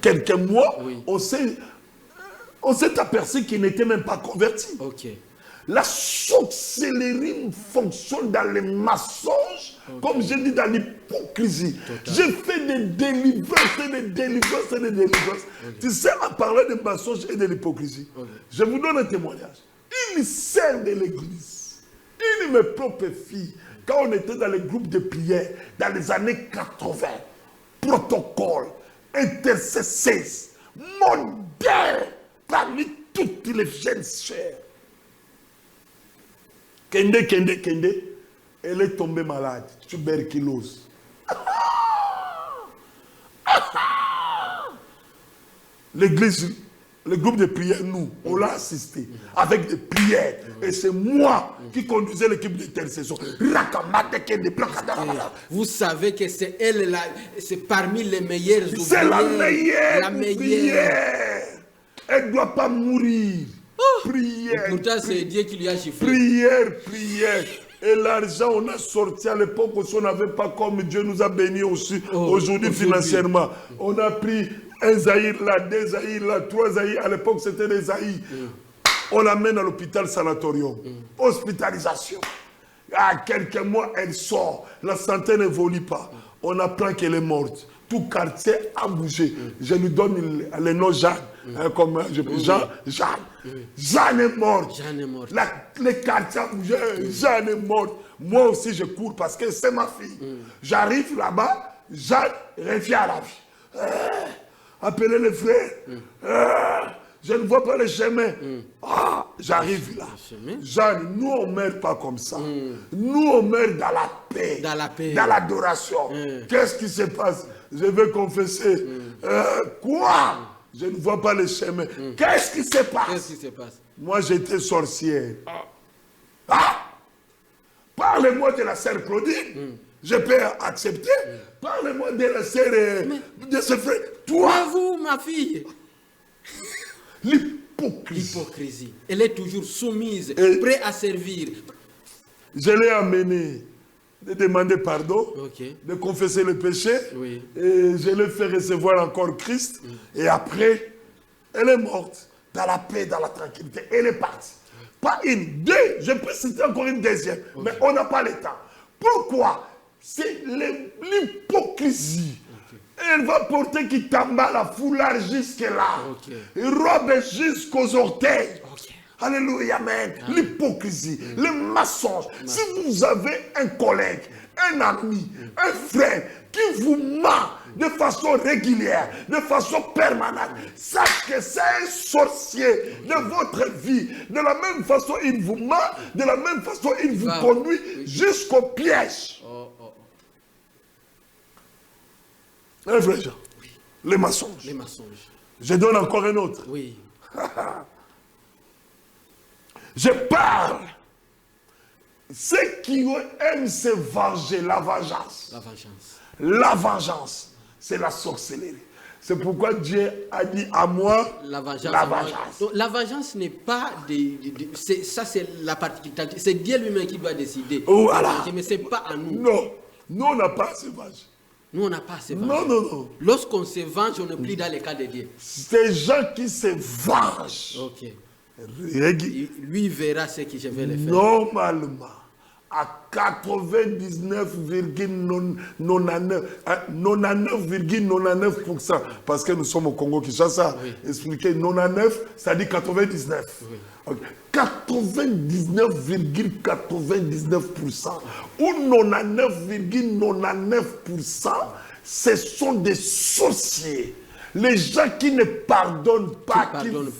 quelques mois, on s'est aperçu qu'ils n'étaient même pas convertis. La sorcellerie fonctionne dans les mensonges, comme je dis, dans l'hypocrisie. J'ai fait des délivrances. Tu sais, en parlant des mensonges et de l'hypocrisie, je vous donne un témoignage. Une sœur de l'église, une de mes propres filles, quand on était dans les groupes de prière, dans les années 80, protocole, intercesseurs, modèle, parmi toutes les jeunes sœurs. Kende, elle est tombée malade, tuberculose. L'église, le groupe de prière, nous, on l'a assisté avec des prières. Et c'est moi qui conduisais l'équipe d'intercession. Vous savez que c'est elle, c'est parmi les meilleures ouvrières. C'est la meilleure. Elle ne doit pas mourir. Prière. Et pourtant, c'est Dieu qui lui a chiffré. Prière. Et l'argent, on a sorti à l'époque aussi, on n'avait pas comme Dieu nous a bénis aussi aujourd'hui financièrement. On a pris un Zahir là, 2 Zahir là, 3 Zahir. À l'époque, c'était des Zahir. On l'amène à l'hôpital sanatorium. Hospitalisation. À quelques mois, elle sort. La santé n'évolue pas. On apprend qu'elle est morte. Tout quartier a bougé. Je lui donne le nom Jeanne. Comme Jeanne. Jeanne est morte. Le quartier a bougé. Jeanne est morte. Moi aussi, je cours parce que c'est ma fille. J'arrive là-bas. Jeanne revient à la vie. Appelez les frères. Je ne vois pas le chemin. J'arrive là. Jeanne, nous on ne meurt pas comme ça. Nous on meurt dans la paix. Dans l'adoration. Qu'est-ce qui se passe? Je vais confesser. Quoi? Je ne vois pas le chemin. Qu'est-ce qui se passe? Moi j'étais sorcière. Parlez-moi de la sœur Claudine. Je peux accepter. Parlez-moi de la sœur de ce frère. Toi. Mais vous, ma fille. L'hypocrisie. Elle est toujours soumise, prête à servir. Je l'ai amenée de demander pardon, de confesser le péché. Et je l'ai fait recevoir encore Christ. Et après, elle est morte dans la paix, dans la tranquillité. Elle est partie. Pas une, 2, je peux citer encore une deuxième. Mais on n'a pas le temps. Pourquoi? C'est l'hypocrisie. Elle va porter qui tamba la foulard jusque là. Robe jusqu'aux orteils. Alléluia, amen. L'hypocrisie, le mensonge. Si vous avez un collègue, un ami, un frère qui vous ment de façon régulière, de façon permanente, sachez que c'est un sorcier de votre vie. De la même façon, il vous ment, de la même façon, il vous conduit jusqu'au piège. Un vrai genre. Les mensonges. Je donne encore un autre. Je parle. Ceux qui aiment se venger, la vengeance. La vengeance, c'est la sorcellerie. C'est pourquoi Dieu a dit à moi la vengeance. Donc, la vengeance n'est pas ça, c'est la particularité. C'est Dieu lui-même qui doit décider. Voilà. Mais ce n'est pas à nous. Non, nous on n'a pas à se venger. Nous, on n'a pas à se venger. Non. Lorsqu'on se venge, on n'est plus dans les cas de Dieu. Ces gens qui se vengent. Lui verra ce que je vais le faire. Normalement, à 99,99%, parce que nous sommes au Congo-Kinshasa, expliquez 99, ça dit 99. 99,99% ou 99,99%, ce sont des sorciers. Les gens qui ne pardonnent pas, qui vengent.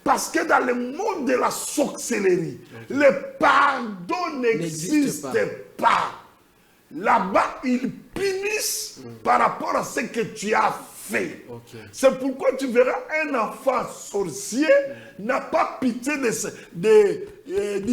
Parce que dans le monde de la sorcellerie, le pardon n'existe pas. Là-bas, ils punissent par rapport à ce que tu as fait. C'est pourquoi tu verras un enfant sorcier n'a pas pitié du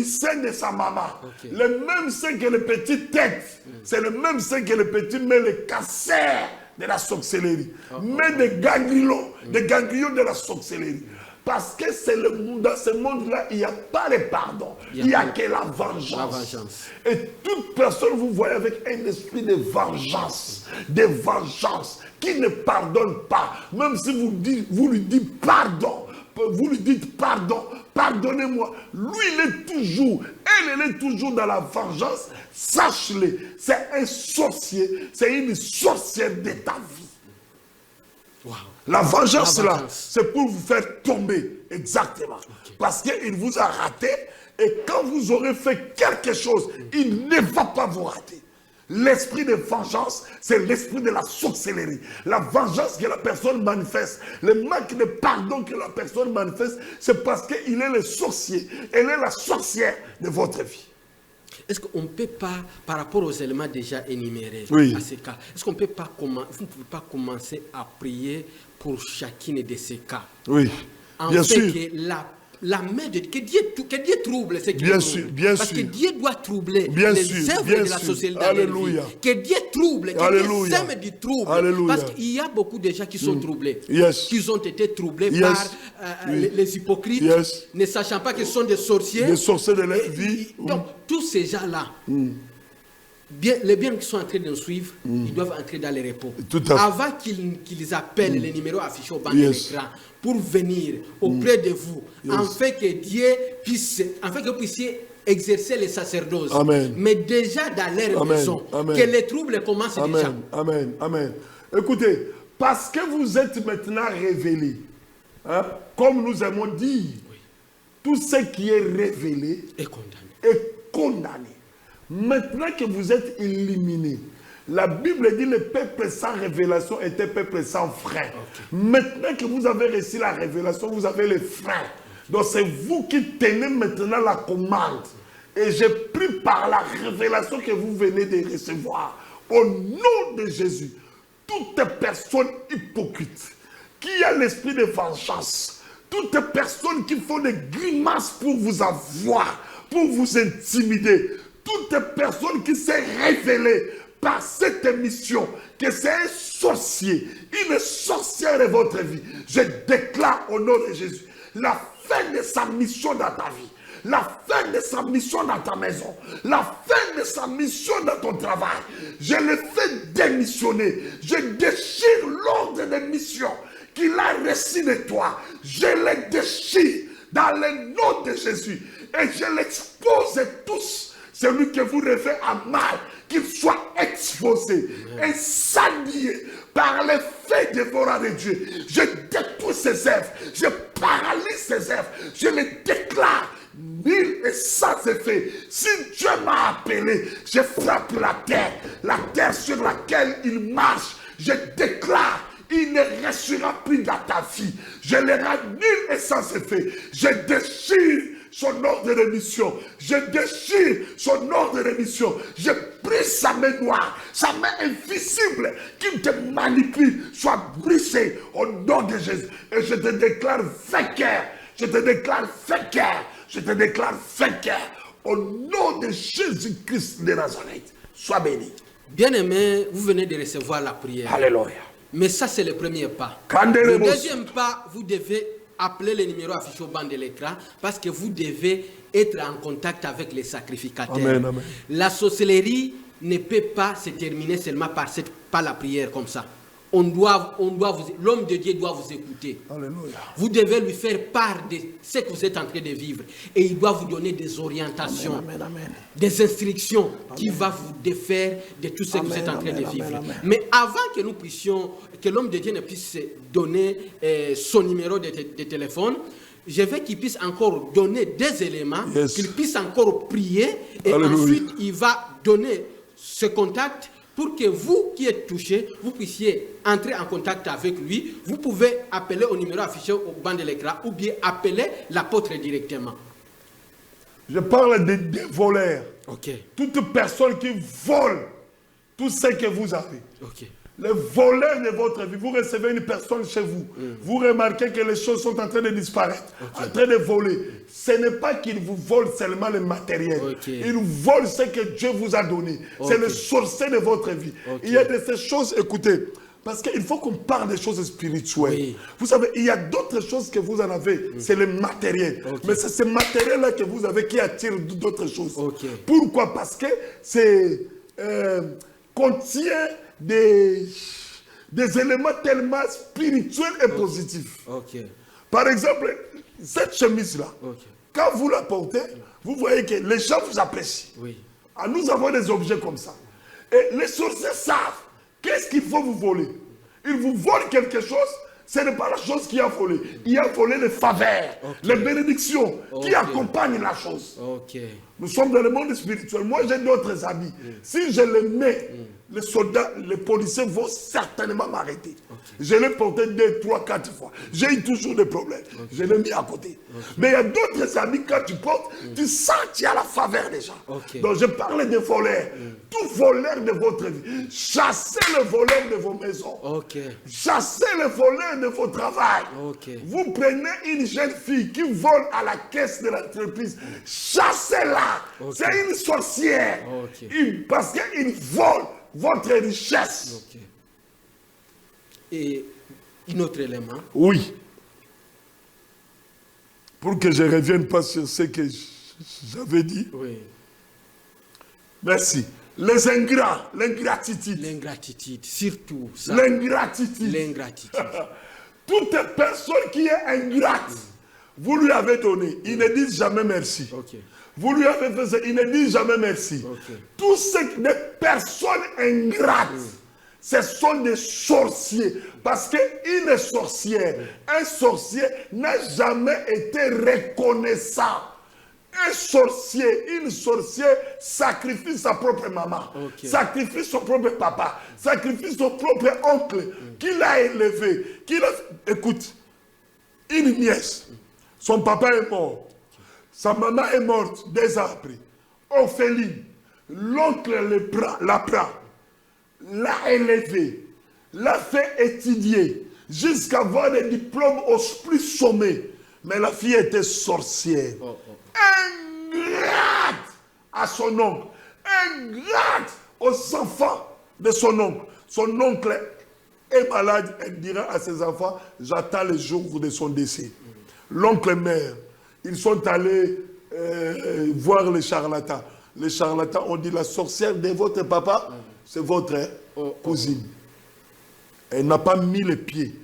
sein de sa maman. Le même sein que le petit tête, c'est le même sein que le petit, mais le cancer de la sorcellerie. Mais des ganglions de la sorcellerie. Parce que c'est dans ce monde-là, il n'y a pas de pardon. Il n'y a que la vengeance. Et toute personne, vous voyez, avec un esprit de vengeance, qui ne pardonne pas. Même si vous lui dites pardon, pardonnez-moi. Lui, elle est toujours dans la vengeance. Sache-le, c'est un sorcier, c'est une sorcière de ta vie. La vengeance, là, c'est pour vous faire tomber. Exactement. Parce qu'il vous a raté. Et quand vous aurez fait quelque chose, il ne va pas vous rater. L'esprit de vengeance, c'est l'esprit de la sorcellerie. La vengeance que la personne manifeste, le manque de pardon que la personne manifeste, c'est parce qu'il est le sorcier. Elle est la sorcière de votre vie. Est-ce qu'on ne peut pas, par rapport aux éléments déjà énumérés, à ces cas, est-ce qu'on ne peut pas vous ne pouvez pas commencer à prier pour chacune de ces cas? Oui, bien sûr. Que la main de que Dieu trouble ce qui Bien trouble. sûr, bien Parce sûr. que Dieu doit troubler Bien les sûr, œuvres bien de la sûr. société dans leur vie. Alléluia. Que Dieu trouble, que Alléluia. Dieu sème du trouble. Alléluia. Parce qu'il y a beaucoup de gens qui sont troublés. Yes. Qui ont été troublés Yes. par Oui. les hypocrites, Yes. ne sachant pas qu'ils sont des sorciers. Des sorciers de la vie. Donc, tous ces gens-là, les biens qui sont en train de suivre, ils doivent entrer dans les repos. Tout à fait. Avant qu'ils appellent les numéros affichés au bas de Yes. l'écran pour venir auprès de vous, afin que Dieu puisse, afin que vous puissiez exercer les sacerdoces. Amen. Mais déjà dans leur Amen. maison, Amen. que les troubles commencent déjà. Amen, amen, amen. Écoutez, parce que vous êtes maintenant révélés, hein, comme nous aimons dire, tout ce qui est révélé Et condamné. est condamné. Maintenant que vous êtes éliminés, la Bible dit le peuple sans révélation était peuple sans frein. Maintenant que vous avez reçu la révélation, vous avez les freins. Donc c'est vous qui tenez maintenant la commande. Et j'ai pris par la révélation que vous venez de recevoir, au nom de Jésus, toute personne hypocrite qui a l'esprit de vengeance, toute personne qui font des grimaces pour vous avoir, pour vous intimider, toute personne qui s'est révélée par cette émission, que c'est un sorcier, une sorcière de votre vie, je déclare au nom de Jésus la fin de sa mission dans ta vie, la fin de sa mission dans ta maison, la fin de sa mission dans ton travail. Je le fais démissionner, je déchire l'ordre de mission qu'il a reçu de toi, je le déchire dans le nom de Jésus et je l'expose tous. Celui que vous rêvez à mal, qu'il soit exposé, incendié par les feux dévorants de Dieu. Je détruis ses œuvres, je paralyse ses œuvres, je les déclare nul et sans effet. Si Dieu m'a appelé, je frappe la terre sur laquelle il marche, je déclare. Il ne restera plus dans ta vie. Je le rends nul et sans effet. Je déchire son ordre de mission. Je déchire son ordre de mission. Je brise sa main noire, sa main invisible qui te manipule, soit brisée au nom de Jésus. Et je te déclare vainqueur. Je te déclare vainqueur. Je te déclare vainqueur. Au nom de Jésus-Christ de Nazareth. Sois béni. Bien-aimé, vous venez de recevoir la prière. Alléluia. Mais ça, c'est le premier pas. Le deuxième pas, vous devez appeler les numéros affichés au bas de l'écran parce que vous devez être en contact avec les sacrificateurs. Amen, amen. La sorcellerie ne peut pas se terminer seulement par la prière comme ça. L'homme de Dieu doit vous écouter. Alléluia. Vous devez lui faire part de ce que vous êtes en train de vivre. Et il doit vous donner des orientations, des instructions qui vont vous défaire de tout ce que vous êtes en train de vivre. Mais avant que nous puissions, que l'homme de Dieu ne puisse donner son numéro de téléphone, je veux qu'il puisse encore donner des éléments, qu'il puisse encore prier, et ensuite il va donner ce contact pour que vous qui êtes touché, vous puissiez entrer en contact avec lui. Vous pouvez appeler au numéro affiché au bas de l'écran ou bien appeler l'apôtre directement. Je parle des voleurs. Ok. Toute personne qui vole tout ce que vous avez. Ok. Les voleurs de votre vie, vous recevez une personne chez vous, vous remarquez que les choses sont en train de disparaître, en train de voler. Ce n'est pas qu'il vous vole seulement le matériel, il vous vole ce que Dieu vous a donné. C'est le sorcier de votre vie. Il y a de ces choses, écoutez, parce qu'il faut qu'on parle des choses spirituelles. Oui. Vous savez, il y a d'autres choses que vous en avez, c'est le matériel. Mais c'est ce matériel-là que vous avez qui attire d'autres choses. Pourquoi? Parce que c'est contient des éléments tellement spirituels et positifs. Par exemple, cette chemise-là, quand vous la portez, vous voyez que les gens vous apprécient. Ah, nous avons des objets comme ça. Et les sorciers savent qu'est-ce qu'il faut vous voler. Ils vous volent quelque chose, ce n'est pas la chose qui a volé. Il a volé les faveurs, les bénédictions qui accompagnent la chose. Nous sommes dans le monde spirituel. Moi, j'ai d'autres amis. Si je les mets, les soldats, les policiers vont certainement m'arrêter. Je l'ai porté 2, 3, 4 fois. J'ai eu toujours des problèmes. Je l'ai mis à côté. Mais il y a d'autres amis, quand tu portes, tu sens qu'il y a la faveur des gens. Donc, je parlais des voleurs. Tout voleur de votre vie. Chassez le voleur de vos maisons. Chassez le voleur de votre travail. Vous prenez une jeune fille qui vole à la caisse de l'entreprise. Chassez-la. C'est une sorcière. Parce qu'il vole votre richesse. Et un autre élément. Oui. Pour que je ne revienne pas sur ce que j'avais dit. Oui. Merci. Les ingrats, l'ingratitude. L'ingratitude, surtout ça. L'ingratitude. L'ingratitude. Toute personne qui est ingrate, vous lui avez donné, il ne dit jamais merci. Vous lui avez fait ça, il ne dit jamais merci. Tous ces personnes ingrates, ce sont des sorciers. Parce qu'une sorcière, un sorcier n'a jamais été reconnaissant. Un sorcier, une sorcière sacrifie sa propre maman, sacrifie son propre papa, sacrifie son propre oncle, qu'il a élevé. Écoute, une nièce, son papa est mort, sa maman est morte 2 ans après. Orpheline, l'oncle la prend, l'a élevé, l'a fait étudier, jusqu'à avoir des diplômes au plus sommet. Mais la fille était sorcière. Ingrate à son oncle, ingrate aux enfants de son oncle. Son oncle est malade, elle dira à ses enfants, j'attends le jour de son décès. L'oncle meurt. Ils sont allés voir les charlatans. Les charlatans ont dit, la sorcière de votre papa, c'est votre cousine. Elle n'a pas mis les pieds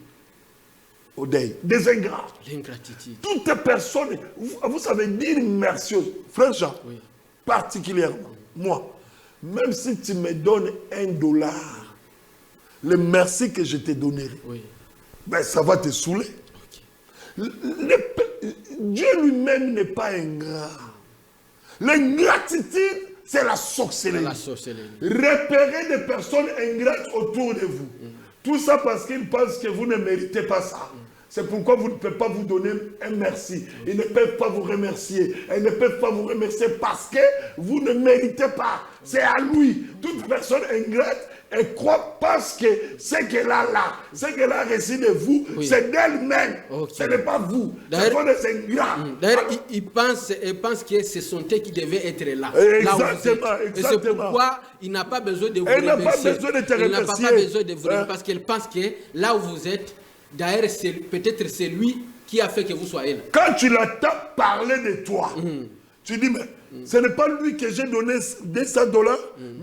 au deuil. Des ingrats. L'ingratitude. Toute personne, vous savez dire merci, frère Jean, particulièrement, moi, même si tu me donnes $1, le merci que je te donnerai, ben, ça va te saouler. Dieu lui-même n'est pas ingrat. L'ingratitude, c'est la sorcellerie. Repérez des personnes ingrates autour de vous. Tout ça parce qu'ils pensent que vous ne méritez pas ça. C'est pourquoi vous ne pouvez pas vous donner un merci. Ils ne peuvent pas vous remercier. Ils ne peuvent pas vous remercier parce que vous ne méritez pas. C'est à lui. Toute personne ingrate, elle croit parce que ce qu'elle a là, ce qu'elle a reçu de vous, c'est d'elle-même. Ce n'est pas vous. Ce sont des ingrats. D'ailleurs, il pense que ce sont eux qui devaient être là. Exactement. Et c'est pourquoi il n'a pas besoin de vous remercier. Elle n'a pas besoin de te remercier. Il n'a pas besoin de vous remercier parce qu'elle pense que là où vous êtes, d'ailleurs, peut-être c'est lui qui a fait que vous soyez là. Quand tu l'entends parler de toi, tu dis, mais ce n'est pas lui que j'ai donné $200,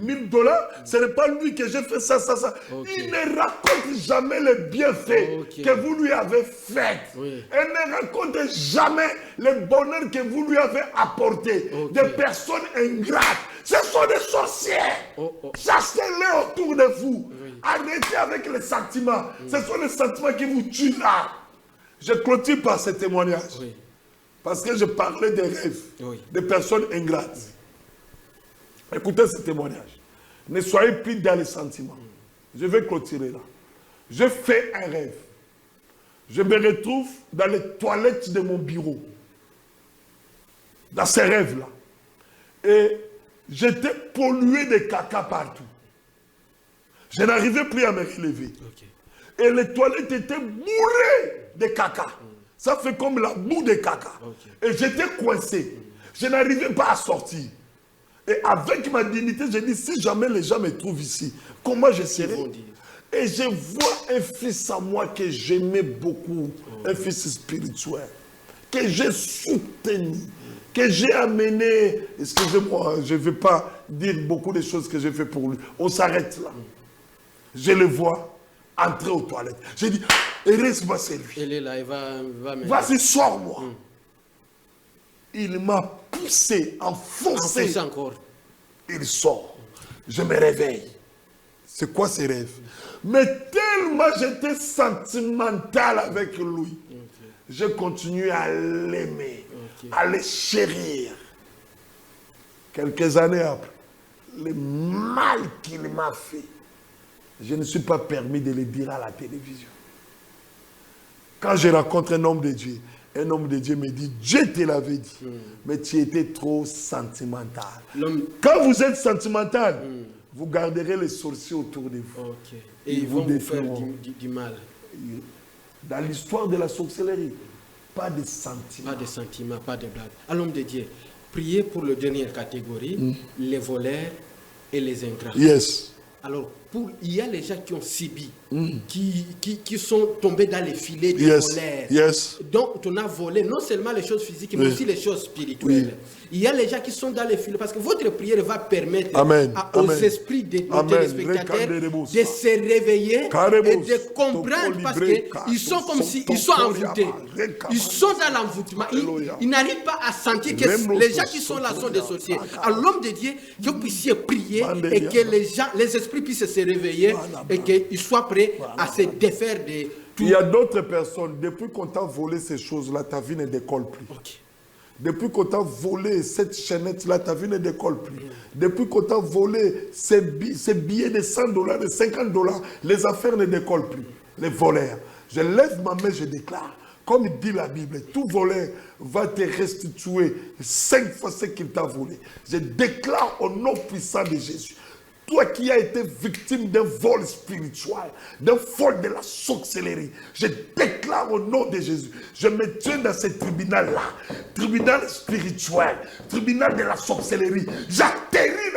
$1000, ce n'est pas lui que j'ai fait ça. Il ne raconte jamais les bienfaits que vous lui avez faits. Elle ne raconte jamais le bonheur que vous lui avez apporté. Des personnes ingrates. Ce sont des sorcières. Chassez-les autour de vous. Arrêtez avec les sentiments. Ce sont les sentiments qui vous tuent là. Je clôture par ce témoignage. Parce que je parlais des rêves, des personnes ingrates. Écoutez ce témoignage. Ne soyez plus dans les sentiments. Je vais clôturer là. Je fais un rêve. Je me retrouve dans les toilettes de mon bureau. Dans ces rêves-là. Et j'étais pollué de caca partout. Je n'arrivais plus à me relever. Et les toilettes étaient bourrées de caca. Ça fait comme la boue de caca. Et j'étais coincé. Je n'arrivais pas à sortir. Et avec ma dignité, j'ai dit, si jamais les gens me trouvent ici, comment je serai? Et je vois un fils à moi que j'aimais beaucoup, un fils spirituel, que j'ai soutenu, que j'ai amené. Excusez-moi, je ne vais pas dire beaucoup de choses que j'ai fait pour lui. On s'arrête là. Je le vois entrer aux toilettes. J'ai dit, heureusement c'est lui. Elle est là, elle va vas-y, sors-moi. Il m'a poussé, enfoncé. Encore. Il sort. Je me réveille. C'est quoi ces rêves? Mais tellement j'étais sentimental avec lui. Je continue à l'aimer, à le chérir. Quelques années après, le mal qu'il m'a fait, je ne suis pas permis de le dire à la télévision. Quand je rencontre un homme de Dieu me dit, Dieu te l'avait dit, mais tu étais trop sentimental. Quand vous êtes sentimental, vous garderez les sorciers autour de vous. Okay. Et ils vont vous faire du mal. Dans l'histoire de la sorcellerie, pas de sentiments. Pas de sentiments, pas de blagues. À l'homme de Dieu, priez pour la dernière catégorie, les voleurs et les ingrats. Yes. Alors, il y a les gens qui ont subi, qui sont tombés dans les filets des voleurs. Yes. Donc, on a volé non seulement les choses physiques, mais aussi les choses spirituelles. Il y a les gens qui sont dans les filets, parce que votre prière va permettre aux esprits des téléspectateurs de se réveiller et de comprendre, parce qu'ils sont comme s'ils sont envoûtés. Ils sont dans l'envoûtement. Ils n'arrivent pas à sentir que les gens qui sont là sont des sorciers. Alors, l'homme de Dieu, que vous puissiez prier et que les esprits puissent se réveiller et qu'ils soient prêts à se défaire de tout. Il y a d'autres personnes, depuis qu'on t'a volé ces choses-là, ta vie ne décolle plus. Okay. Depuis qu'on t'a volé cette chaînette-là, ta vie ne décolle plus. Depuis qu'on t'a volé ces billets de $100, de $50, les affaires ne décollent plus. Les voleurs. Je lève ma main, je déclare. Comme dit la Bible, tout voleur va te restituer 5 fois ce qu'il t'a volé. Je déclare au nom puissant de Jésus. Toi qui as été victime d'un vol spirituel, d'un vol de la sorcellerie, je déclare au nom de Jésus, je me tiens dans ce tribunal-là, tribunal spirituel, tribunal de la sorcellerie. J'atterris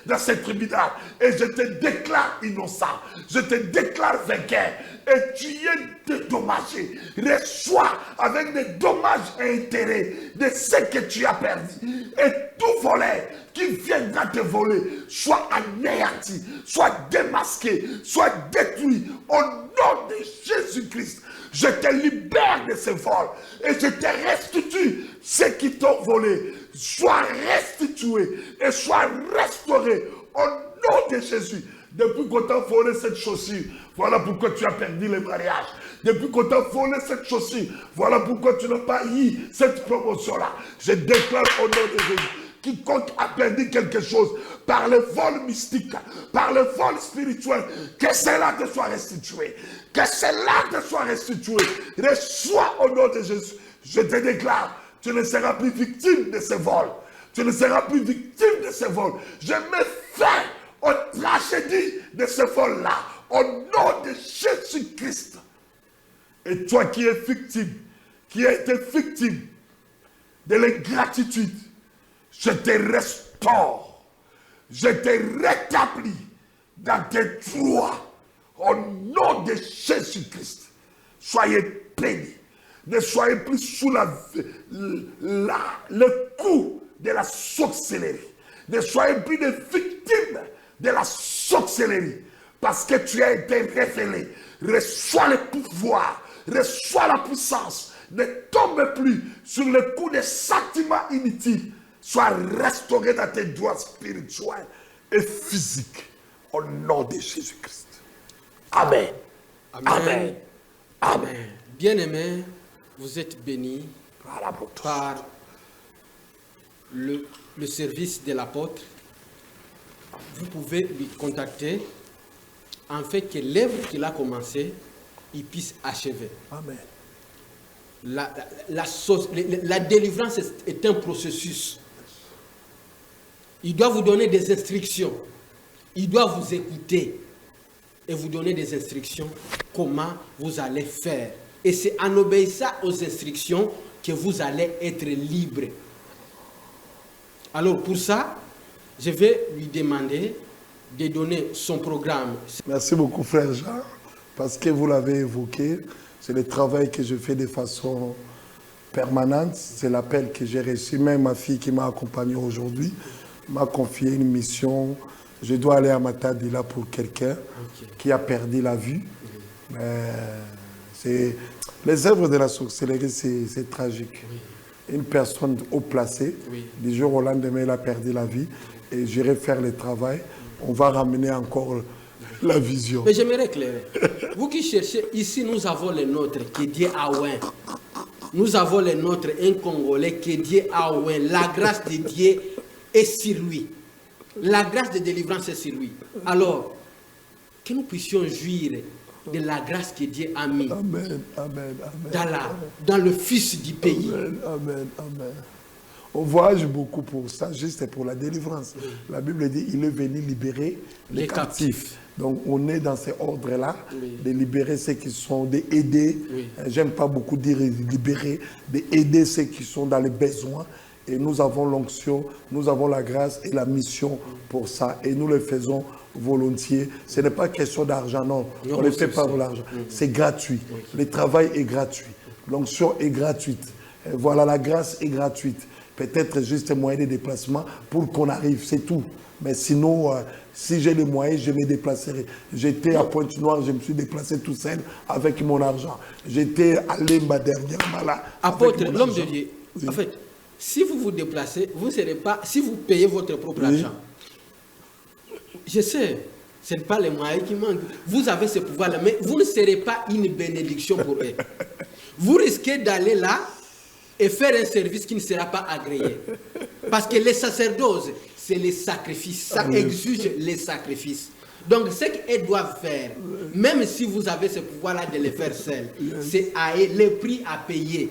dans ce tribunal et je te déclare innocent, je te déclare vainqueur. Et tu es dédommagé. Reçois avec des dommages et intérêts de ce que tu as perdu. Et tout voleur qui viendra te voler, soit anéanti, soit démasqué, soit détruit. Au nom de Jésus-Christ, je te libère de ce vol et je te restitue ce qui t'ont volé. Sois restitué et sois restauré au nom de Jésus. Depuis qu'on t'a volé cette chaussure, voilà pourquoi tu as perdu le mariage. Depuis qu'on t'a volé cette chaussure, voilà pourquoi tu n'as pas eu cette promotion-là. Je déclare au nom de Jésus, quiconque a perdu quelque chose par le vol mystique, par le vol spirituel, que cela te soit restitué. Que cela te soit restitué. Reçois au nom de Jésus. Je te déclare, tu ne seras plus victime de ce vol. Tu ne seras plus victime de ce vol. Je mets fin aux tragédies de ce vol-là, au nom de Jésus-Christ. Et toi qui es victime, qui as été victime de l'ingratitude, je te restaure, je te rétablis dans tes droits, au nom de Jésus-Christ. Soyez bénis, ne soyez plus sous le coup de la sorcellerie, ne soyez plus des victimes de la sorcellerie, parce que tu as été révélé. Reçois le pouvoir, reçois la puissance, ne tombe plus sur le coup des sentiments inutiles, sois restauré dans tes droits spirituels et physiques, au nom de Jésus-Christ. Amen. Amen. Amen. Amen. Bien-aimés, vous êtes bénis par le service de l'apôtre. Vous pouvez lui contacter afin que l'œuvre qu'il a commencée, il puisse achever. Amen. La délivrance est un processus. Il doit vous donner des instructions. Il doit vous écouter et vous donner des instructions comment vous allez faire. Et c'est en obéissant aux instructions que vous allez être libre. Alors pour ça, je vais lui demander de donner son programme. Merci beaucoup, frère Jean, parce que vous l'avez évoqué. C'est le travail que je fais de façon permanente. C'est l'appel que j'ai reçu. Même ma fille qui m'a accompagné aujourd'hui m'a confié une mission. Je dois aller à Matadila pour quelqu'un qui a perdu la vue. Les œuvres de la sorcellerie, c'est tragique. Une personne haut placée, du jour au lendemain, elle a perdu la vie. Et j'irai faire le travail. On va ramener encore la vision. Mais j'aimerais éclairer. Vous qui cherchez, ici nous avons les nôtres, Kédié Aouin. Nous avons les nôtres, un Congolais, Kédié Aouin. La grâce de Dieu est sur lui. La grâce de délivrance est sur lui. Alors, que nous puissions jouir de la grâce que Dieu a mis dans le Fils du pays. Amen. On voyage beaucoup pour ça, juste pour la délivrance. La Bible dit il est venu libérer les captifs. Donc on est dans ces ordres-là, de libérer ceux qui sont, d'aider. J'aime pas beaucoup dire libérer, d'aider ceux qui sont dans les besoins. Et nous avons l'onction, nous avons la grâce et la mission pour ça. Et nous le faisons volontiers. Ce n'est pas question d'argent, non. On ne le fait pas pour l'argent. C'est gratuit. Le travail est gratuit. L'onction est gratuite. Et voilà, la grâce est gratuite. Peut-être juste un moyen de déplacement pour qu'on arrive, c'est tout. Mais sinon, si j'ai les moyens, je me déplacerai. J'étais à Pointe-Noire, je me suis déplacé tout seul avec mon argent. J'étais à Lemba dernièrement là. Apôtre, l'homme de Dieu, en fait, si vous vous déplacez, vous ne serez pas, si vous payez votre propre argent, je sais, ce n'est pas les moyens qui manquent. Vous avez ce pouvoir-là, mais vous ne serez pas une bénédiction pour eux. Vous risquez d'aller là et faire un service qui ne sera pas agréé. Parce que les sacerdoces, c'est les sacrifices. Ça exige les sacrifices. Donc, ce qu'ils doivent faire, même si vous avez ce pouvoir-là de les faire seuls, c'est le prix à payer.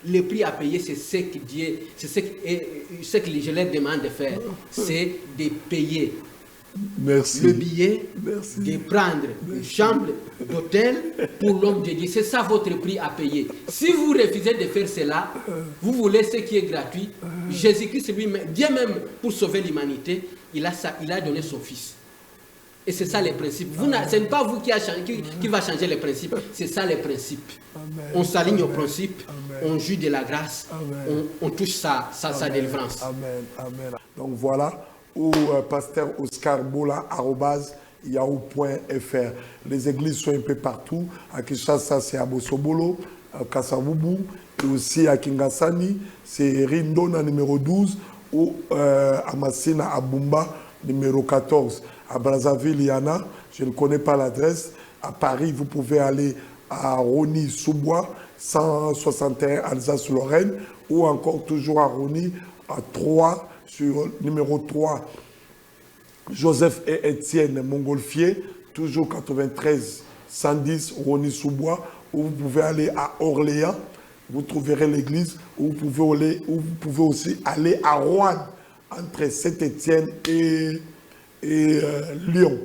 Le prix à payer, c'est ce que Dieu, c'est ce que je leur demande de faire, c'est de payer. Merci. Le billet, de prendre une chambre d'hôtel pour l'homme de Dieu. C'est ça votre prix à payer. Si vous refusez de faire cela, vous voulez ce qui est gratuit. Jésus-Christ lui-même, bien même pour sauver l'humanité, il a donné son Fils. Et c'est ça les principes. Ce n'est pas vous qui va changer les principes. C'est ça les principes. On s'aligne aux principes, on joue de la grâce, on touche sa délivrance. Amen. Donc voilà, ou pasteur Oscar Bola, @yahoo.fr. Les églises sont un peu partout. À Kinshasa, c'est à Bosobolo, à Kasavubu, et aussi à Kingasani, c'est Rindona numéro 12, ou à Massina, à Bumba, numéro 14. À Brazzaville, il y en a, je ne connais pas l'adresse. À Paris, vous pouvez aller à Rony-sous-Bois, 161 Alsace-Lorraine, ou encore toujours à Rony, à 3, sur numéro 3, Joseph et Étienne Montgolfier, toujours 93 110 Rony-sous-Bois, ou vous pouvez aller à Orléans, vous trouverez l'église, ou vous pouvez aussi aller à Rouen, entre Saint-Étienne et Lyon.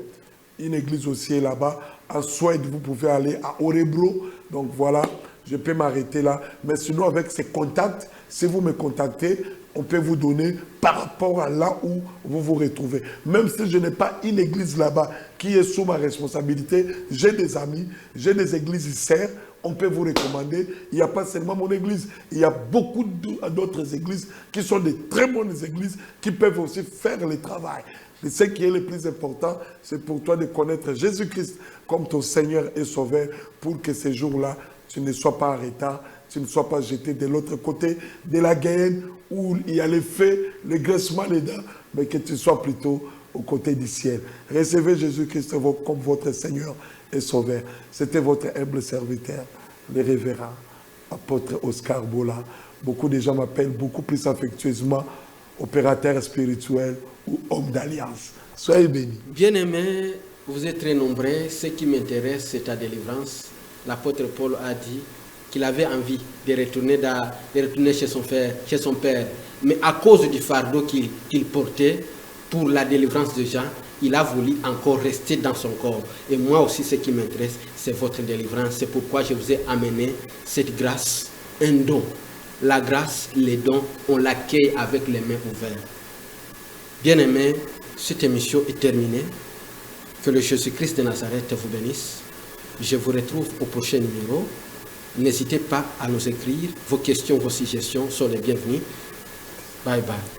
Une église aussi est là-bas. En Suède, vous pouvez aller à Orebro. Donc voilà, je peux m'arrêter là. Mais sinon, avec ces contacts, si vous me contactez, on peut vous donner par rapport à là où vous vous retrouvez. Même si je n'ai pas une église là-bas qui est sous ma responsabilité, j'ai des amis, j'ai des églises sœurs, on peut vous recommander. Il n'y a pas seulement mon église, il y a beaucoup d'autres églises qui sont de très bonnes églises qui peuvent aussi faire le travail. Mais ce qui est le plus important, c'est pour toi de connaître Jésus-Christ comme ton Seigneur et Sauveur pour que ces jours-là, tu ne sois pas en retard, tu ne sois pas jeté de l'autre côté de la Guéhenne où il y a les faits, le graissement des dents, mais que tu sois plutôt au côté du ciel. Recevez Jésus-Christ comme votre Seigneur et Sauveur. C'était votre humble serviteur, le révérend apôtre Oscar Bola. Beaucoup de gens m'appellent beaucoup plus affectueusement opérateur spirituel ou homme d'alliance. Soyez bénis. Bien-aimés, vous êtes très nombreux. Ce qui m'intéresse, c'est ta délivrance. L'apôtre Paul a dit qu'il avait envie de retourner chez son père. Mais à cause du fardeau qu'il portait pour la délivrance de Jean, il a voulu encore rester dans son corps. Et moi aussi, ce qui m'intéresse, c'est votre délivrance. C'est pourquoi je vous ai amené cette grâce, un don. La grâce, les dons, on l'accueille avec les mains ouvertes. Bien-aimés, cette émission est terminée. Que le Jésus-Christ de Nazareth vous bénisse. Je vous retrouve au prochain numéro. N'hésitez pas à nous écrire. Vos questions, vos suggestions sont les bienvenues. Bye bye.